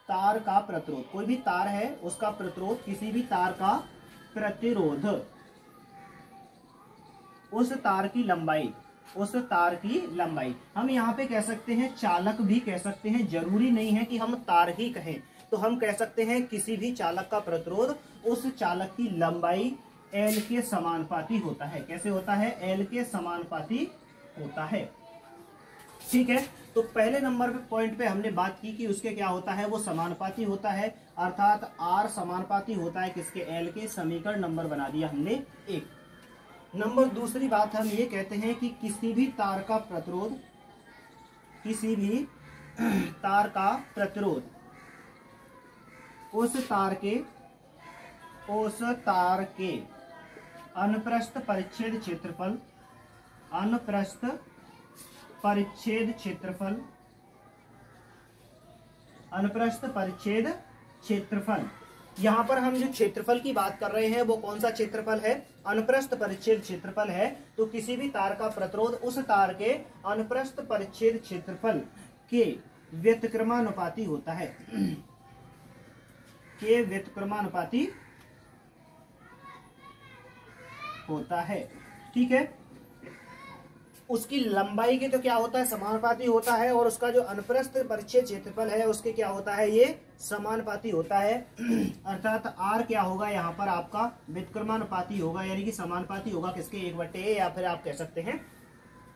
तार का प्रतिरोध, कोई भी तार है उसका प्रतिरोध, किसी भी तार का प्रतिरोध, उस तार की लंबाई, उस तार की लंबाई हम यहाँ पे कह सकते हैं, चालक भी कह सकते हैं, जरूरी नहीं है कि हम तार ही कहें। तो हम कह सकते हैं किसी भी चालक का प्रतिरोध उस चालक की लंबाई L के समानुपाती होता है। कैसे होता है, L के समानुपाती होता है। ठीक है, तो पहले नंबर पे पॉइंट पे हमने बात की कि उसके क्या होता है, वो समानुपाती होता है, अर्थात R समानुपाती होता है किसके, L के। समीकरण नंबर बना दिया हमने 1 नंबर। दूसरी बात हम ये कहते हैं कि किसी भी तार का प्रतिरोध, किसी भी तार का प्रतिरोध उस तार के अनुप्रस्थ परिच्छेद क्षेत्रफल, अनुप्रस्थ परिच्छेद क्षेत्रफल, अनुप्रस्थ परिच्छेद क्षेत्रफल। यहाँ पर हम जो क्षेत्रफल की बात कर रहे हैं वो कौन सा क्षेत्रफल है, अनुप्रस्थ परिच्छेद क्षेत्रफल है। तो किसी भी तार का प्रतिरोध उस तार के अनुप्रस्थ परिच्छेद क्षेत्रफल के व्युत्क्रमानुपाती होता है, के व्युत्क्रमानुपाती होता है। ठीक है, उसकी लंबाई के तो क्या होता है, समानुपाती होता है, और उसका जो अनुप्रस्थ परिच्छेद क्षेत्रफल है उसके क्या होता है, ये समानुपाती होता है। अर्थात R क्या होगा यहाँ पर आपका व्युत्क्रमानुपाती होगा, यानी कि समानुपाती होगा किसके, 1/A, या फिर आप कह सकते हैं,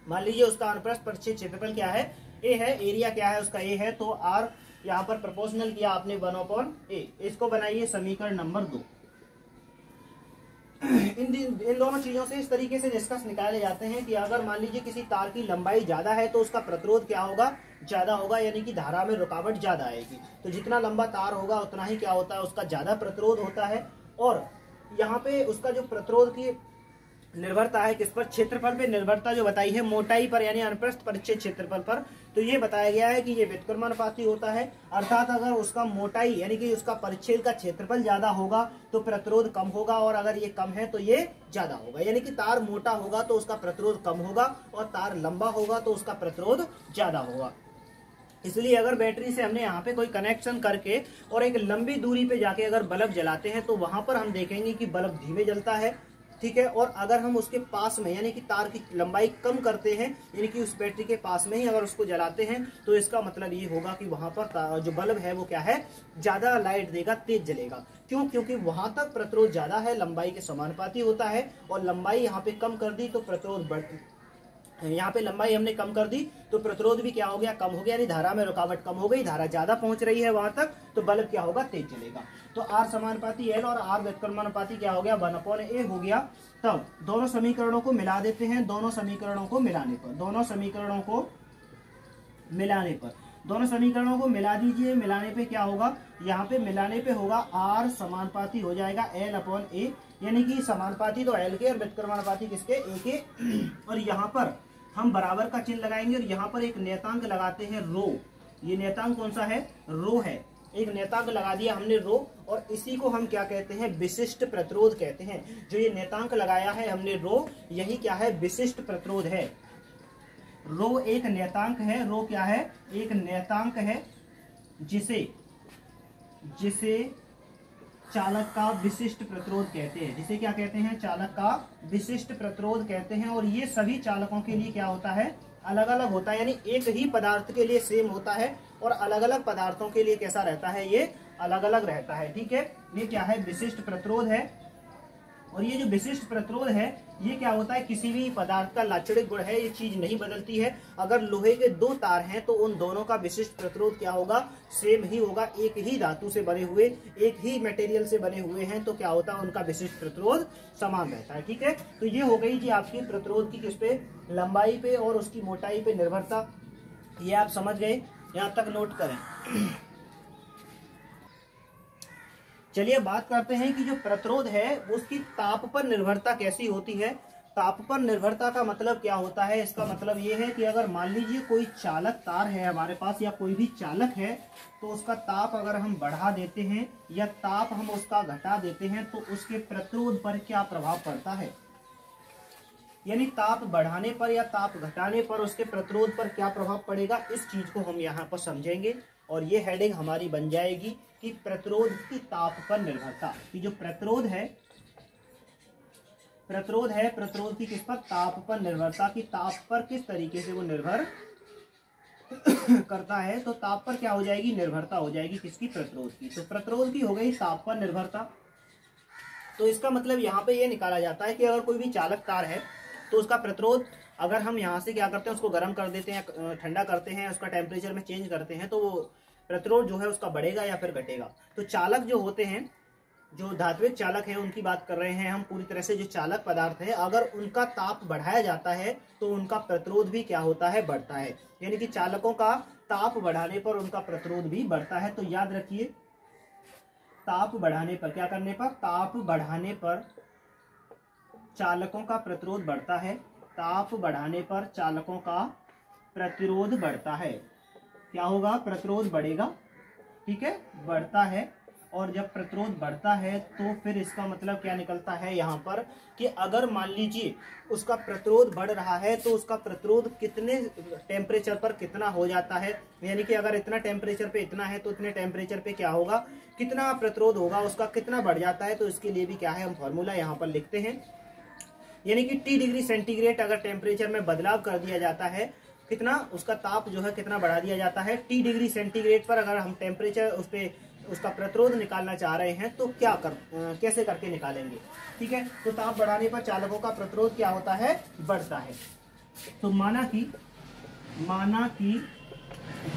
मान लीजिए उसका अनुप्रस्थ परिच्छेद क्षेत्रफल क्या है, A है, एरिया क्या है उसका A है, तो R यहाँ पर प्रोपोर्शनल किया आपने 1/A। इसको बनाइए समीकरण नंबर 2। इन दोनों चीजों से इस तरीके से निष्कर्ष निकाले जाते हैं कि अगर मान लीजिए किसी तार की लंबाई ज्यादा है तो उसका प्रतिरोध क्या होगा, ज्यादा होगा, यानी कि धारा में रुकावट ज्यादा आएगी। तो जितना लंबा तार होगा उतना ही क्या होता है, उसका ज्यादा प्रतिरोध होता है। और यहाँ पे उसका जो प्रतिरोध की निर्भरता है किस पर, क्षेत्रफल पे निर्भरता जो बताई है, मोटाई पर, यानी अनुप्रस्थ परिच्छेद क्षेत्रफल पर। तो ये बताया गया है कि ये व्युत्क्रमानुपाती होता है, अर्थात अगर उसका मोटाई यानी कि उसका परिच्छेद का क्षेत्रफल ज्यादा होगा तो प्रतिरोध कम होगा, और अगर ये कम है तो ये ज्यादा होगा। यानी कि तार मोटा होगा तो उसका प्रतिरोध कम होगा, और तार लंबा होगा तो उसका प्रतिरोध ज्यादा होगा। इसलिए अगर बैटरी से हमने यहाँ पे कोई कनेक्शन करके और एक लंबी दूरी पे जाके अगर बल्ब जलाते हैं तो वहां पर हम देखेंगे कि बल्ब धीमे जलता है। ठीक है, और अगर हम उसके पास में यानी कि तार की लंबाई कम करते हैं, यानी कि उस बैटरी के पास में ही अगर उसको जलाते हैं, तो इसका मतलब ये होगा कि वहां पर जो बल्ब है वो क्या है, ज्यादा लाइट देगा, तेज जलेगा। क्यों, क्योंकि वहां तक प्रतिरोध ज्यादा है, लंबाई के समानुपाती होता है, और लंबाई यहाँ पे कम कर दी तो प्रतिरोध बढ़, यहाँ पे लंबाई हमने कम कर दी तो प्रतिरोध भी क्या हो गया, कम हो गया, यानी धारा में रुकावट कम हो गई, धारा ज्यादा पहुंच रही है वहां तक, तो बल्ब क्या होगा, तेज जलेगा। तो R समानुपाती L और R व्युत्क्रमानुपाती क्या हो गया, 1/A हो गया। तब दोनों समीकरणों को मिला देते हैं, दोनों समीकरणों को मिलाने पर, दोनों समीकरणों को मिला दीजिए। मिलाने पे क्या होगा, यहाँ पे मिलाने पे होगा R समानुपाती हो जाएगा L/A, यानी कि समानुपाती तो L के और व्युत्क्रमानुपाती किसके, A के। और यहाँ पर हम बराबर का चिन्ह लगाएंगे और यहाँ पर एक नियतांक लगाते हैं रो। ये नियतांक कौन सा है, रो है, एक नियतांक लगा दिया हमने रो, और इसी को हम क्या कहते हैं, विशिष्ट प्रतिरोध कहते हैं। जो ये नियतांक लगाया है हमने रो, यही क्या है, विशिष्ट प्रतिरोध है। रो एक नियतांक है, रो क्या है, एक नियतांक है जिसे चालक का विशिष्ट प्रतिरोध कहते हैं, जिसे क्या कहते हैं, चालक का विशिष्ट प्रतिरोध कहते हैं। और ये सभी चालकों के लिए क्या होता है, अलग अलग होता है, यानी एक ही पदार्थ के लिए सेम होता है, और अलग अलग पदार्थों के लिए कैसा रहता है, ये अलग अलग रहता है। ठीक है, ये क्या है, विशिष्ट प्रतिरोध है। और ये जो विशिष्ट प्रतिरोध है ये क्या होता है, किसी भी पदार्थ का लाक्षणिक गुण है, ये चीज नहीं बदलती है। अगर लोहे के दो तार हैं तो उन दोनों का विशिष्ट प्रतिरोध क्या होगा, सेम ही होगा। एक ही धातु से बने हुए, एक ही मटेरियल से बने हुए हैं तो क्या होता है, उनका विशिष्ट प्रतिरोध समान रहता है। ठीक है, तो ये हो गई जी आपकी प्रतिरोध की किस पे, लंबाई पे और उसकी मोटाई पे निर्भरता। ये आप समझ गए, यहाँ तक नोट करें। चलिए बात करते हैं कि जो प्रतिरोध है उसकी ताप पर निर्भरता कैसी होती है। ताप पर निर्भरता का मतलब क्या होता है, इसका मतलब ये है कि अगर मान लीजिए कोई चालक तार है हमारे पास या कोई भी चालक है, तो उसका ताप अगर हम बढ़ा देते हैं या ताप हम उसका घटा देते हैं तो उसके प्रतिरोध पर क्या प्रभाव पड़ता है। यानी ताप बढ़ाने पर या ताप घटाने पर उसके प्रतिरोध पर क्या प्रभाव पड़ेगा, इस चीज को हम यहाँ पर समझेंगे। और ये हेडिंग हमारी बन जाएगी कि प्रतिरोध की ताप पर निर्भरता। कि जो प्रतिरोध है प्रतिरोध की किस पर, ताप पर निर्भरता, की ताप पर किस तरीके से वो निर्भर करता है। तो ताप पर क्या हो जाएगी, निर्भरता हो जाएगी किसकी, प्रतिरोध की। तो प्रतिरोध की हो गई ताप पर निर्भरता। तो इसका मतलब यहाँ पे ये निकाला जाता है कि अगर कोई भी चालक तार है तो उसका प्रतिरोध, अगर हम यहाँ से क्या करते हैं, उसको गर्म कर देते हैं, ठंडा करते हैं, उसका टेम्परेचर में चेंज करते हैं, तो वो प्रतिरोध जो है उसका बढ़ेगा या फिर घटेगा। तो चालक जो होते हैं, जो धात्विक चालक है उनकी बात कर रहे हैं हम पूरी तरह से, जो चालक पदार्थ है अगर उनका ताप बढ़ाया जाता है तो उनका प्रतिरोध भी क्या होता है, बढ़ता है। यानी कि चालकों का ताप बढ़ाने पर उनका प्रतिरोध भी बढ़ता है। तो याद रखिए, ताप बढ़ाने पर, क्या करने पर, ताप बढ़ाने पर चालकों का प्रतिरोध बढ़ता है। ताप बढ़ाने पर चालकों का प्रतिरोध बढ़ता है। क्या होगा, प्रतिरोध बढ़ेगा। ठीक है, बढ़ता है। और जब प्रतिरोध बढ़ता है तो फिर इसका मतलब क्या निकलता है यहाँ पर, कि अगर मान लीजिए उसका प्रतिरोध बढ़ रहा है तो उसका प्रतिरोध कितने टेम्परेचर पर कितना हो जाता है। यानी कि अगर इतना टेम्परेचर पे इतना है तो इतने टेम्परेचर पे क्या होगा, कितना प्रतिरोध होगा, उसका कितना बढ़ जाता है। तो इसके लिए भी क्या है, हम फॉर्मूला यहाँ पर लिखते हैं। यानी कि T डिग्री सेंटीग्रेड अगर टेम्परेचर में बदलाव कर दिया जाता है, कितना उसका ताप जो है कितना बढ़ा दिया जाता है, T डिग्री सेंटीग्रेड पर अगर हम टेम्परेचर उस पे उसका प्रतिरोध निकालना चाह रहे हैं तो कैसे करके निकालेंगे। ठीक है, तो ताप बढ़ाने पर चालकों का प्रतिरोध क्या होता है, बढ़ता है। तो माना कि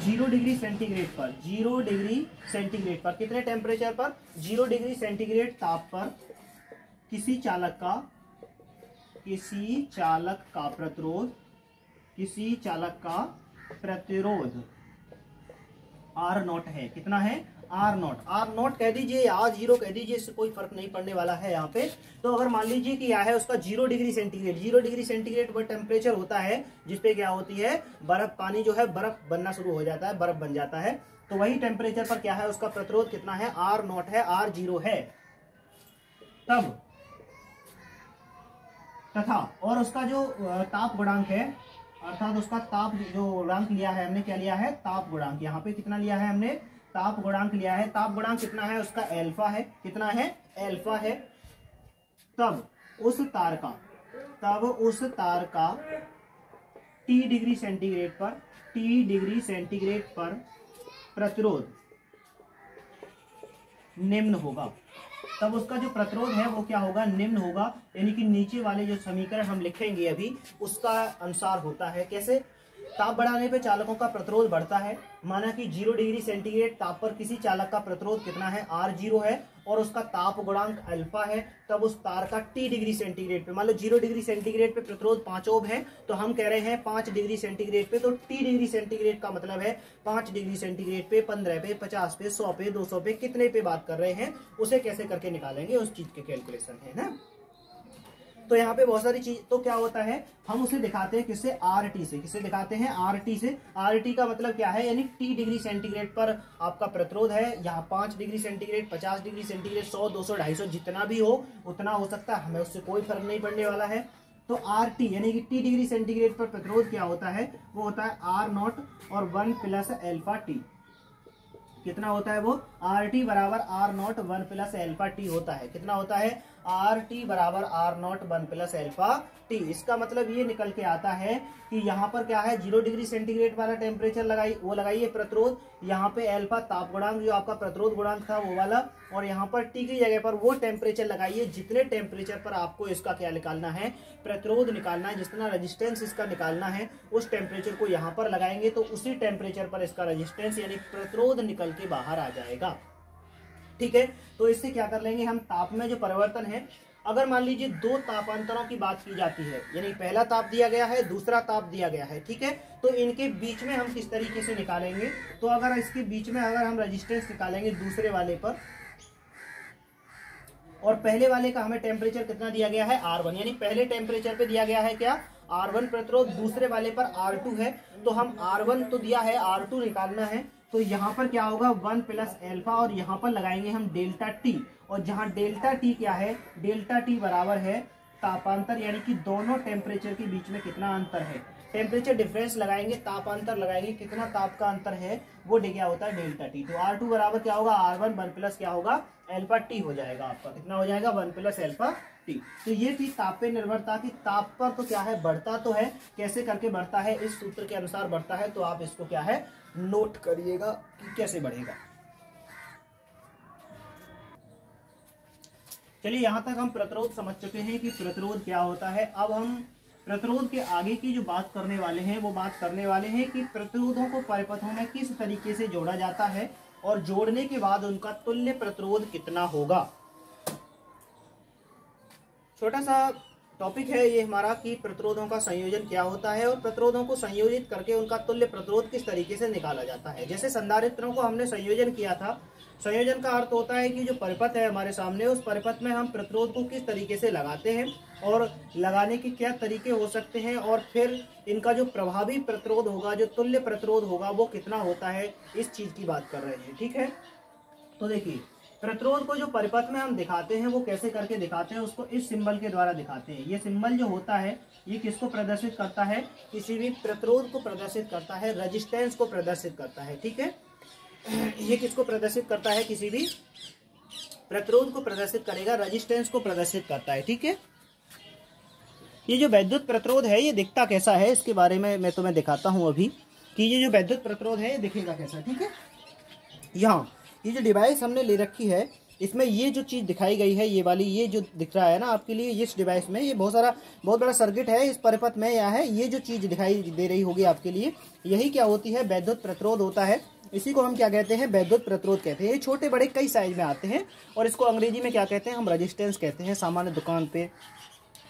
0 डिग्री सेंटीग्रेड पर, 0 डिग्री सेंटीग्रेड पर कितने टेम्परेचर पर, 0 डिग्री सेंटीग्रेड ताप पर किसी चालक का प्रतिरोध R0 है। कितना है, R0 कह दीजिए या R0 कह दीजिए, इससे कोई फर्क नहीं पड़ने वाला है यहाँ पे। तो अगर मान लीजिए कि यह है उसका 0 डिग्री सेंटीग्रेड वह टेम्परेचर होता है जिसपे क्या होती है, बर्फ, पानी जो है बर्फ बनना शुरू हो जाता है, बर्फ बन जाता है। तो वही टेम्परेचर पर क्या है, उसका प्रतिरोध कितना है, R0 है, R0 है। तब तथा और उसका जो ताप गुणांक है, अर्थात उसका ताप जो गुणांक लिया है हमने, क्या लिया है, ताप गुणांक। यहाँ पे कितना लिया है हमने, ताप गुणांक लिया है। ताप गुणांक कितना है, उसका अल्फा है। कितना है, अल्फा है। तब उस तार का T डिग्री सेंटीग्रेड पर प्रतिरोध निम्न होगा। तब उसका जो प्रतिरोध है वो क्या होगा, निम्न होगा। यानी कि नीचे वाले जो समीकरण हम लिखेंगे अभी उसका अनुसार होता है। कैसे, ताप बढ़ाने पे चालकों का प्रतिरोध बढ़ता है। माना कि 0 डिग्री सेंटीग्रेड ताप पर किसी चालक का प्रतिरोध कितना है, R0 है, और उसका ताप गुणांक अल्फा है। तब उस तार का T डिग्री सेंटीग्रेड पे, मान लो 0 डिग्री सेंटीग्रेड पे प्रतिरोध 5 ओम है, तो हम कह रहे हैं 5 डिग्री सेंटीग्रेड पे। तो T डिग्री सेंटीग्रेड का मतलब है 5 डिग्री सेंटीग्रेड पे, 15 पे, 50 पे, 100 पे, 200 पे, कितने पे बात कर रहे हैं, उसे कैसे करके निकालेंगे, उस चीज के कैलकुलेशन है ना। तो यहाँ पे बहुत सारी चीज, तो क्या होता है, हम उसे दिखाते हैं किससे, RT से। किससे दिखाते हैं, RT से। RT का मतलब क्या है, यानी T डिग्री सेंटीग्रेड पर आपका प्रतिरोध है। यहाँ 5 डिग्री सेंटीग्रेड, 50 डिग्री सेंटीग्रेड, 100, 200, 250 जितना भी हो उतना हो सकता है, हमें उससे कोई फर्क नहीं पड़ने वाला है। तो RT यानी कि T डिग्री सेंटीग्रेड पर प्रतिरोध क्या होता है, वो होता है R0 और 1 प्लस अल्फा T। कितना होता है वो, आर टी बराबर R naught 1 plus alpha T होता है। कितना होता है? आर टी बराबर R naught 1 plus alpha T. इसका मतलब ये निकल के आता है कि यहाँ पर क्या है, 0 डिग्री सेंटीग्रेड वाला टेम्परेचर लगाइए प्रतिरोध, यहाँ पे एल्फा ताप गुणांक जो आपका प्रतिरोध गुणांक था वो वाला, और यहाँ पर टी की जगह पर वो टेम्परेचर लगाइए जितने टेम्परेचर पर आपको इसका क्या निकालना है, प्रतिरोध निकालना है, जितना रेजिस्टेंस इसका निकालना है उस टेम्परेचर को यहाँ पर लगाएंगे तो उसी टेम्परेचर पर इसका रेजिस्टेंस यानी प्रतिरोध निकल के बाहर आ जाएगा। ठीक है, तो इससे क्या कर लेंगे हम, ताप में जो परिवर्तन है, अगर मान लीजिए दो तापांतरों की बात की जाती है, यानी पहला ताप दिया गया है, दूसरा ताप दिया गया है, ठीक है, तो इनके बीच में हम किस तरीके से निकालेंगे, तो अगर इसके बीच में अगर हम रेजिस्टेंस निकालेंगे दूसरे वाले पर, और पहले वाले का हमें टेम्परेचर कितना दिया गया है, R1, यानी पहले टेम्परेचर पे दिया गया है क्या, R1 प्रतिरोध, दूसरे वाले पर R2 है, तो हम R1 तो दिया है, R2 निकालना है, तो यहाँ पर क्या होगा 1 प्लस एल्फा, और यहाँ पर लगाएंगे हम डेल्टा टी, और जहाँ डेल्टा टी क्या है, डेल्टा टी बराबर है तापांतर, यानी कि दोनों टेम्परेचर के बीच में कितना अंतर है, टेम्परेचर डिफरेंस लगाएंगे, तापांतर लगाएंगे, कितना ताप का अंतर है वो क्या होता है, डेल्टा टी। तो R2 बराबर क्या होगा, R1 1 प्लस क्या होगा, एल्फा टी हो जाएगा आपका, कितना हो जाएगा, 1 प्लस एल्फा टी। तो ये थी ताप पे निर्भरता की, ताप पर तो क्या है, बढ़ता तो है, कैसे करके बढ़ता है, इस सूत्र के अनुसार बढ़ता है, तो आप इसको क्या है नोट करिएगा कि कैसे बढ़ेगा। चलिए यहां तक हम प्रतिरोध समझ चुके हैं कि प्रतिरोध क्या होता है। अब हम प्रतिरोध के आगे की जो बात करने वाले हैं वो बात करने वाले हैं कि प्रतिरोधों को परिपथों में किस तरीके से जोड़ा जाता है और जोड़ने के बाद उनका तुल्य प्रतिरोध कितना होगा। छोटा सा टॉपिक है ये हमारा कि प्रतिरोधों का संयोजन क्या होता है और प्रतिरोधों को संयोजित करके उनका तुल्य प्रतिरोध किस तरीके से निकाला जाता है। जैसे संधारित्रों को हमने संयोजन किया था, संयोजन का अर्थ होता है कि जो परिपथ है हमारे सामने, उस परिपथ में हम प्रतिरोध को किस तरीके से लगाते हैं और लगाने के क्या तरीके हो सकते हैं, और फिर इनका जो प्रभावी प्रतिरोध होगा, जो तुल्य प्रतिरोध होगा वो कितना होता है, इस चीज की बात कर रहे हैं। ठीक है, तो देखिए प्रतिरोध को जो परिपथ में हम दिखाते हैं वो कैसे करके दिखाते हैं, उसको इस सिंबल के द्वारा दिखाते हैं। ये सिंबल जो होता है ये किसको प्रदर्शित करता है, किसी भी प्रतिरोध को प्रदर्शित करता है, रेजिस्टेंस को प्रदर्शित करता है। ठीक है, ये किसको प्रदर्शित करता है, किसी भी प्रतिरोध को प्रदर्शित करेगा, रेजिस्टेंस को प्रदर्शित करता है। ठीक है, ये जो वैद्युत प्रतिरोध है ये दिखता कैसा है, इसके बारे में मैं तुम्हें दिखाता हूं अभी कि ये जो वैद्युत प्रतिरोध है ये दिखेगा कैसा। ठीक है, यहाँ ये जो डिवाइस हमने ले रखी है इसमें ये जो चीज दिखाई गई है, ये वाली, ये जो दिख रहा है ना आपके लिए, इस डिवाइस में ये बहुत बड़ा सर्किट है, इस परिपथ में यह है, ये जो चीज दिखाई दे रही होगी आपके लिए, यही क्या होती है, वैद्युत प्रतिरोध होता है। इसी को हम क्या कहते हैं, वैद्युत प्रतिरोध कहते हैं। ये छोटे बड़े कई साइज में आते हैं और इसको अंग्रेजी में क्या कहते हैं, हम रेजिस्टेंस कहते हैं। सामान्य दुकान पे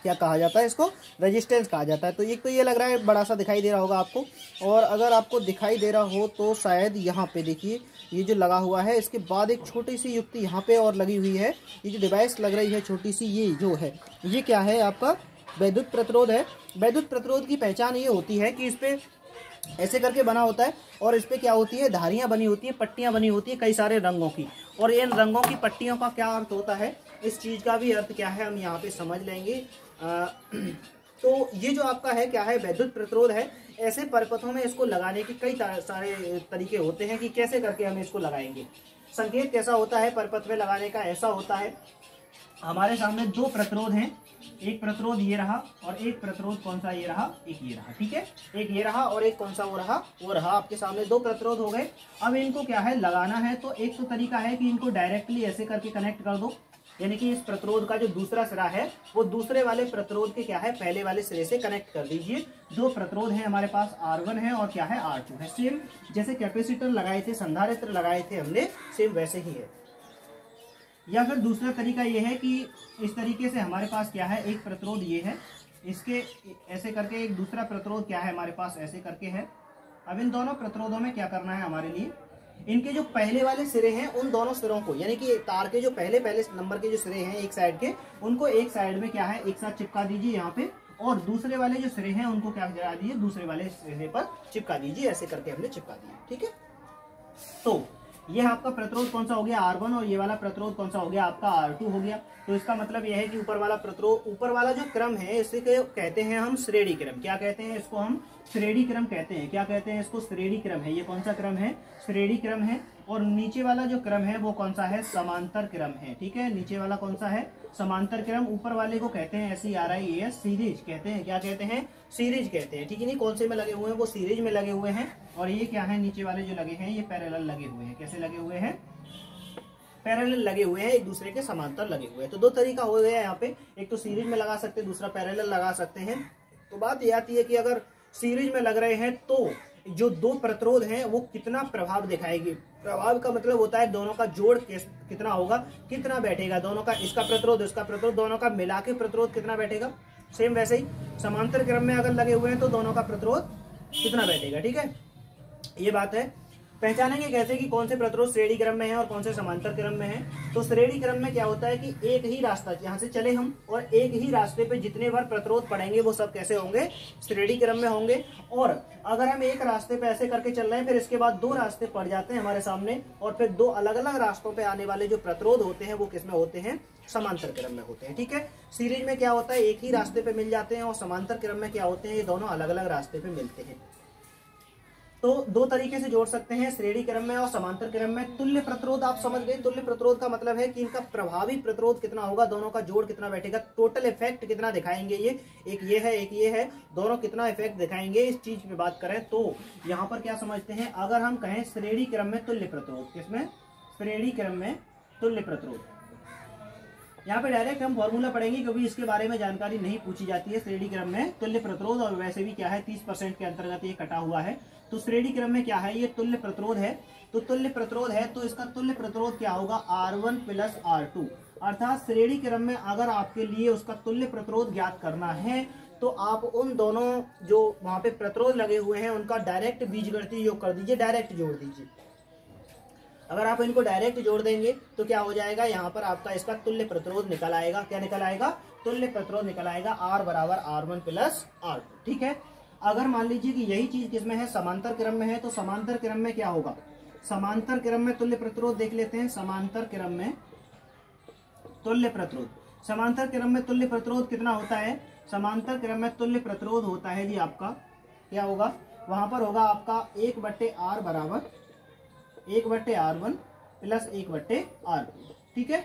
क्या कहा जाता है, इसको रेजिस्टेंस कहा जाता है। तो एक तो ये लग रहा है बड़ा सा दिखाई दे रहा होगा आपको, और अगर आपको दिखाई दे रहा हो तो शायद यहाँ पे देखिए ये जो लगा हुआ है, इसके बाद एक छोटी सी युक्ति यहाँ पे और लगी हुई है। ये जो डिवाइस लग रही है छोटी सी, ये जो है ये क्या है, आपका वैद्युत प्रतिरोध है। वैद्युत प्रतिरोध की पहचान ये होती है कि इस पे ऐसे करके बना होता है और इस पे क्या होती है, धारियां बनी होती है, पट्टियां बनी होती है कई सारे रंगों की, और इन रंगों की पट्टियों का क्या अर्थ होता है, इस चीज का भी अर्थ क्या है हम यहाँ पे समझ लेंगे। तो ये जो आपका है क्या है, वैद्युत प्रतिरोध है। ऐसे परिपथों में इसको लगाने के कई सारे तरीके होते हैं कि कैसे करके हम इसको लगाएंगे। संकेत कैसा होता है परिपथ में लगाने का, ऐसा होता है हमारे सामने दो प्रतिरोध हैं, एक प्रतिरोध ये रहा और एक प्रतिरोध कौन सा, ये रहा, एक ये रहा। ठीक है, एक ये रहा और एक कौन सा, वो रहा। आपके सामने दो प्रतिरोध हो गए। अब इनको क्या है, लगाना है। तो एक तो तरीका है कि इनको डायरेक्टली ऐसे करके कनेक्ट कर दो, यानी कि इस प्रतिरोध का जो दूसरा सिरा है वो दूसरे वाले प्रतिरोध के क्या है, पहले वाले सिरे से कनेक्ट कर दीजिए। दो प्रतिरोध है हमारे पास, R1 है और क्या है, R2 है। सेम जैसे कैपेसिटर लगाए थे, संधारित्र लगाए थे हमने, सेम वैसे ही है। या फिर दूसरा तरीका ये है कि इस तरीके से हमारे पास क्या है, एक प्रतिरोध ये है, इसके ऐसे करके एक दूसरा प्रतिरोध क्या है हमारे पास, ऐसे करके है। अब इन दोनों प्रतिरोधों में क्या करना है हमारे लिए, इनके जो पहले वाले सिरे हैं उन दोनों सिरों को, यानी कि तार के जो पहले नंबर के जो सिरे हैं एक साइड के, उनको एक साइड में क्या है, एक साथ चिपका दीजिए यहाँ पे, और दूसरे वाले जो सिरे हैं उनको क्या करा दीजिए, दूसरे वाले सिरे पर चिपका दीजिए। ऐसे करके हमने चिपका दिया। ठीक है, तो ये आपका प्रतिरोध कौन सा हो गया, R1, और ये वाला प्रतिरोध कौन सा हो गया, आपका R2 हो गया। तो इसका मतलब यह है कि ऊपर वाला प्रतिरोध, ऊपर वाला जो क्रम है इसे कहते हैं हम श्रेणी क्रम। क्या कहते हैं इसको, हम श्रेणी क्रम कहते हैं। क्या कहते हैं इसको, श्रेणी क्रम है। ये कौन सा क्रम है, श्रेणी क्रम है। और नीचे वाला जो क्रम है वो कौन सा है, समांतर क्रम है। ठीक है, नीचे वाला कौन सा है, समांतर क्रम। ऊपर वाले को कहते हैं SERIES, सीरीज कहते हैं। क्या कहते हैं, सीरीज कहते हैं। ठीक है, नहीं कौन से में लगे हुए हैं, वो सीरीज में लगे हुए हैं। और ये क्या है, नीचे वाले जो लगे हैं ये पैरेलल लगे हुए हैं। कैसे लगे हुए हैं, पैरेलल लगे हुए हैं, एक दूसरे के समांतर लगे हुए हैं। तो दो तरीका हो गया यहाँ पे, एक तो सीरीज में लगा सकते हैं, दूसरा पैरेलल लगा सकते हैं। तो बात ये आती है कि अगर सीरीज में लग रहे हैं तो जो दो प्रतिरोध हैं वो कितना प्रभाव दिखाएगी। प्रभाव का मतलब होता है दोनों का जोड़ कितना होगा, कितना बैठेगा, दोनों का, इसका प्रतिरोध इसका प्रतिरोध, दोनों का मिला के प्रतिरोध कितना बैठेगा। सेम वैसे ही समांतर क्रम में अगर लगे हुए हैं तो दोनों का प्रतिरोध कितना बैठेगा। ठीक है, ये बात है। पहचानेंगे कैसे कि कौन से प्रतिरोध श्रेणी क्रम में है और कौन से समांतर क्रम में है। तो श्रेणी क्रम में क्या होता है कि एक ही रास्ता, यहाँ से चले हम और एक ही रास्ते पे जितने बार प्रतिरोध पड़ेंगे वो सब कैसे होंगे, श्रेणी क्रम में होंगे। और अगर हम एक रास्ते पे ऐसे करके चल रहे हैं, फिर इसके बाद दो रास्ते पड़ जाते हैं हमारे सामने, और फिर दो अलग अलग रास्तों पे आने वाले जो प्रतिरोध होते हैं वो किसमें होते हैं, समांतर क्रम में होते हैं। ठीक है, सीरीज में क्या होता है, एक ही रास्ते पे मिल जाते हैं, और समांतर क्रम में क्या होते हैं, ये दोनों अलग अलग रास्ते पे मिलते हैं। तो दो तरीके से जोड़ सकते हैं, श्रेणी क्रम में और समांतर क्रम में। तुल्य प्रतिरोध आप समझ गए, तुल्य प्रतिरोध का मतलब है कि इनका प्रभावी प्रतिरोध कितना होगा, दोनों का जोड़ कितना बैठेगा, टोटल इफेक्ट कितना दिखाएंगे। ये एक ये है, एक ये है, दोनों कितना इफेक्ट दिखाएंगे, इस चीज पे बात करें तो यहाँ पर क्या समझते हैं, अगर हम कहें श्रेणी क्रम में तुल्य प्रतिरोध, किसमें, श्रेणी क्रम में तुल्य प्रतिरोध, यहाँ पे डायरेक्ट हम फॉर्मूला पढ़ेंगे क्योंकि इसके बारे में जानकारी नहीं पूछी जाती है। श्रेणी क्रम में तुल्य प्रतिरोध, और वैसे भी क्या है 30% के अंतर्गत ये कटा हुआ है। तो श्रेणी क्रम में क्या है, ये तुल्य प्रतिरोध है। तो तुल्य प्रतिरोध है तो इसका तुल्य प्रतिरोध क्या होगा, R1 + R2। अर्थात श्रेणी क्रम में अगर आपके लिए उसका तुल्य प्रतिरोध ज्ञात करना है तो आप उन दोनों जो वहां पे प्रतिरोध लगे हुए हैं उनका डायरेक्ट बीजगणितीय योग कर दीजिए, डायरेक्ट जोड़ दीजिए। अगर आप इनको डायरेक्ट जोड़ देंगे तो क्या हो जाएगा, यहाँ पर आपका इसका तुल्य प्रतिरोध निकल आएगा। क्या निकल आएगा, तुल्य प्रतिरोध निकल आएगा, R = R1 + R2। ठीक है, अगर मान लीजिए कि यही चीज किसमें है, समांतर क्रम में है, तो समांतर क्रम में क्या होगा, समांतर क्रम में तुल्य प्रतिरोध देख लेते हैं। समांतर क्रम में तुल्य प्रतिरोध, समांतर क्रम में तुल्य प्रतिरोध कितना होता है, समांतर क्रम में तुल्य प्रतिरोध होता है जी आपका, क्या होगा, वहां पर होगा आपका 1/R = 1/R1 + 1/R2। ठीक है,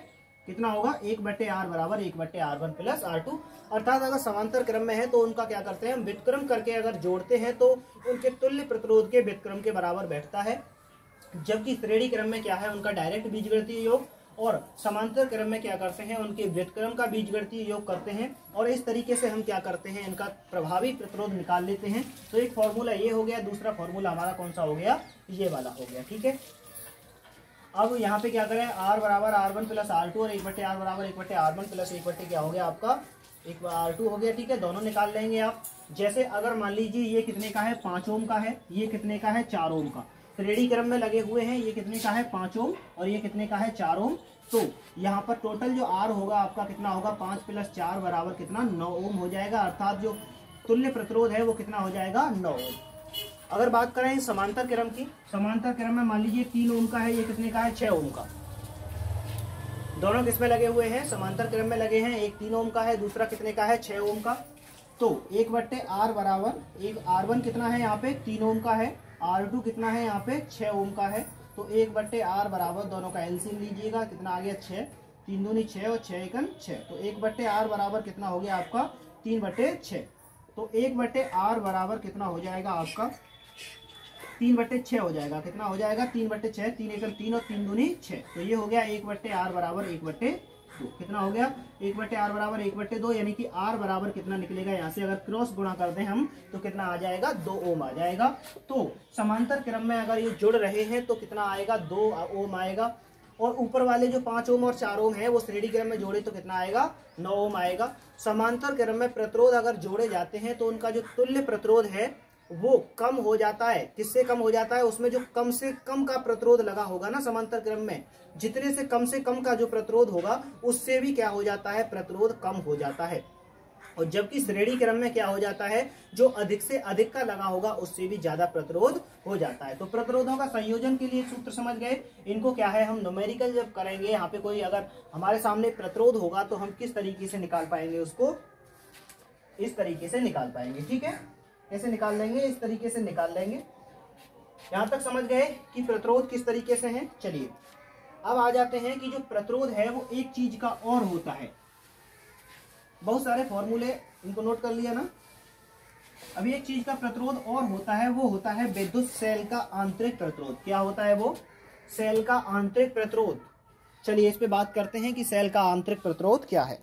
कितना होगा, 1/R = 1/R1 + R2। अर्थात अगर समांतर क्रम में है तो उनका क्या करते हैं, हम व्युत्क्रम करके अगर जोड़ते हैं तो उनके तुल्य प्रतिरोध के व्युत्क्रम के बराबर बैठता है। जबकि श्रेणी क्रम में क्या है, उनका डायरेक्ट बीजगणितीय योग, और समांतर क्रम में क्या करते हैं, उनके व्युत्क्रम का बीजगणितीय योग करते हैं। और इस तरीके से हम क्या करते हैं, इनका प्रभावी प्रतिरोध निकाल लेते हैं। तो एक फॉर्मूला ये हो गया, दूसरा फॉर्मूला हमारा कौन सा हो गया, ये वाला हो गया। ठीक है, अब यहाँ पे क्या करें, R = R1 + R2 और 1/R = 1/R1 + 1 क्या हो गया आपका, 1/R2 हो गया। ठीक है, दोनों निकाल लेंगे आप। जैसे अगर मान लीजिए ये कितने का है, 5 ओम का है, ये कितने का है, 4 ओम का। श्रेणी क्रम में लगे हुए हैं, ये कितने का है, 5 ओम, और ये कितने का है, 4 ओम। तो यहाँ पर टोटल जो R होगा आपका कितना होगा, 5 + 4 बराबर कितना, 9 ओम हो जाएगा। अर्थात जो तुल्य प्रतिरोध है वो कितना हो जाएगा, 9 ओम। अगर बात करें समांतर क्रम की, समांतर क्रम में मान लीजिए 3 ओम का है, ये कितने का है, 6 ओम का। दोनों किसमें लगे हुए हैं, समांतर क्रम में लगे हैं। एक 3 ओम का है, दूसरा कितने का है, 6 ओम का। तो 1/R = एक, R1 कितना है यहाँ पे, 3 ओम का है, R2 कितना है यहाँ पे, 6 ओम का है। तो 1/R = दोनों का एलसीएम लीजिएगा, कितना आ गया, 6, 3 दूनी 6 और 6 एकम 6। तो 1/R = कितना हो गया आपका, 3/6। तो 1/R = कितना हो जाएगा आपका, 3/6 हो जाएगा। कितना हो जाएगा, 3/6, 3 एकम 3 और 3 दूनी 6। तो ये हो गया 1/R = 1/2। कितना हो गया, 1/R = 1/2, यानी कि R बराबर कितना निकलेगा, यहाँ से अगर क्रॉस गुणा कर दें हम तो कितना आ जाएगा, 2 ओम आ जाएगा। तो समांतर क्रम में अगर ये जुड़ रहे हैं तो कितना आएगा, 2 ओम आएगा। और ऊपर वाले जो 5 ओम और 4 ओम है वो श्रेणी क्रम में जोड़े तो कितना आएगा, 9 ओम आएगा। समांतर क्रम में प्रतिरोध अगर जोड़े जाते हैं तो उनका जो तुल्य प्रतिरोध है वो कम हो जाता है। किससे कम हो जाता है, उसमें जो कम से कम का प्रतिरोध लगा होगा ना समांतर क्रम में, जितने से कम का जो प्रतिरोध होगा उससे भी क्या हो जाता है, प्रतिरोध कम हो जाता है। और जबकि श्रेणी क्रम में क्या हो जाता है, जो अधिक से अधिक का लगा होगा उससे भी ज्यादा प्रतिरोध हो जाता है। तो प्रतिरोधों का संयोजन के लिए सूत्र समझ गए। इनको क्या है, हम न्यूमेरिकल जब करेंगे, यहाँ पे कोई अगर हमारे सामने प्रतिरोध होगा तो हम किस तरीके से निकाल पाएंगे उसको, इस तरीके से निकाल पाएंगे। ठीक है, कैसे निकाल लेंगे, इस तरीके से निकाल लेंगे। यहाँ तक समझ गए कि प्रतिरोध किस तरीके से है। चलिए अब आ जाते हैं कि जो प्रतिरोध है वो एक चीज का और होता है। बहुत सारे फॉर्मूले इनको नोट कर लिया ना। अभी एक चीज का प्रतिरोध और होता है, वो होता है विद्युत सेल का आंतरिक प्रतिरोध। क्या होता है वो? सेल का आंतरिक प्रतिरोध। चलिए इस पे बात करते हैं कि सेल का आंतरिक प्रतिरोध क्या है।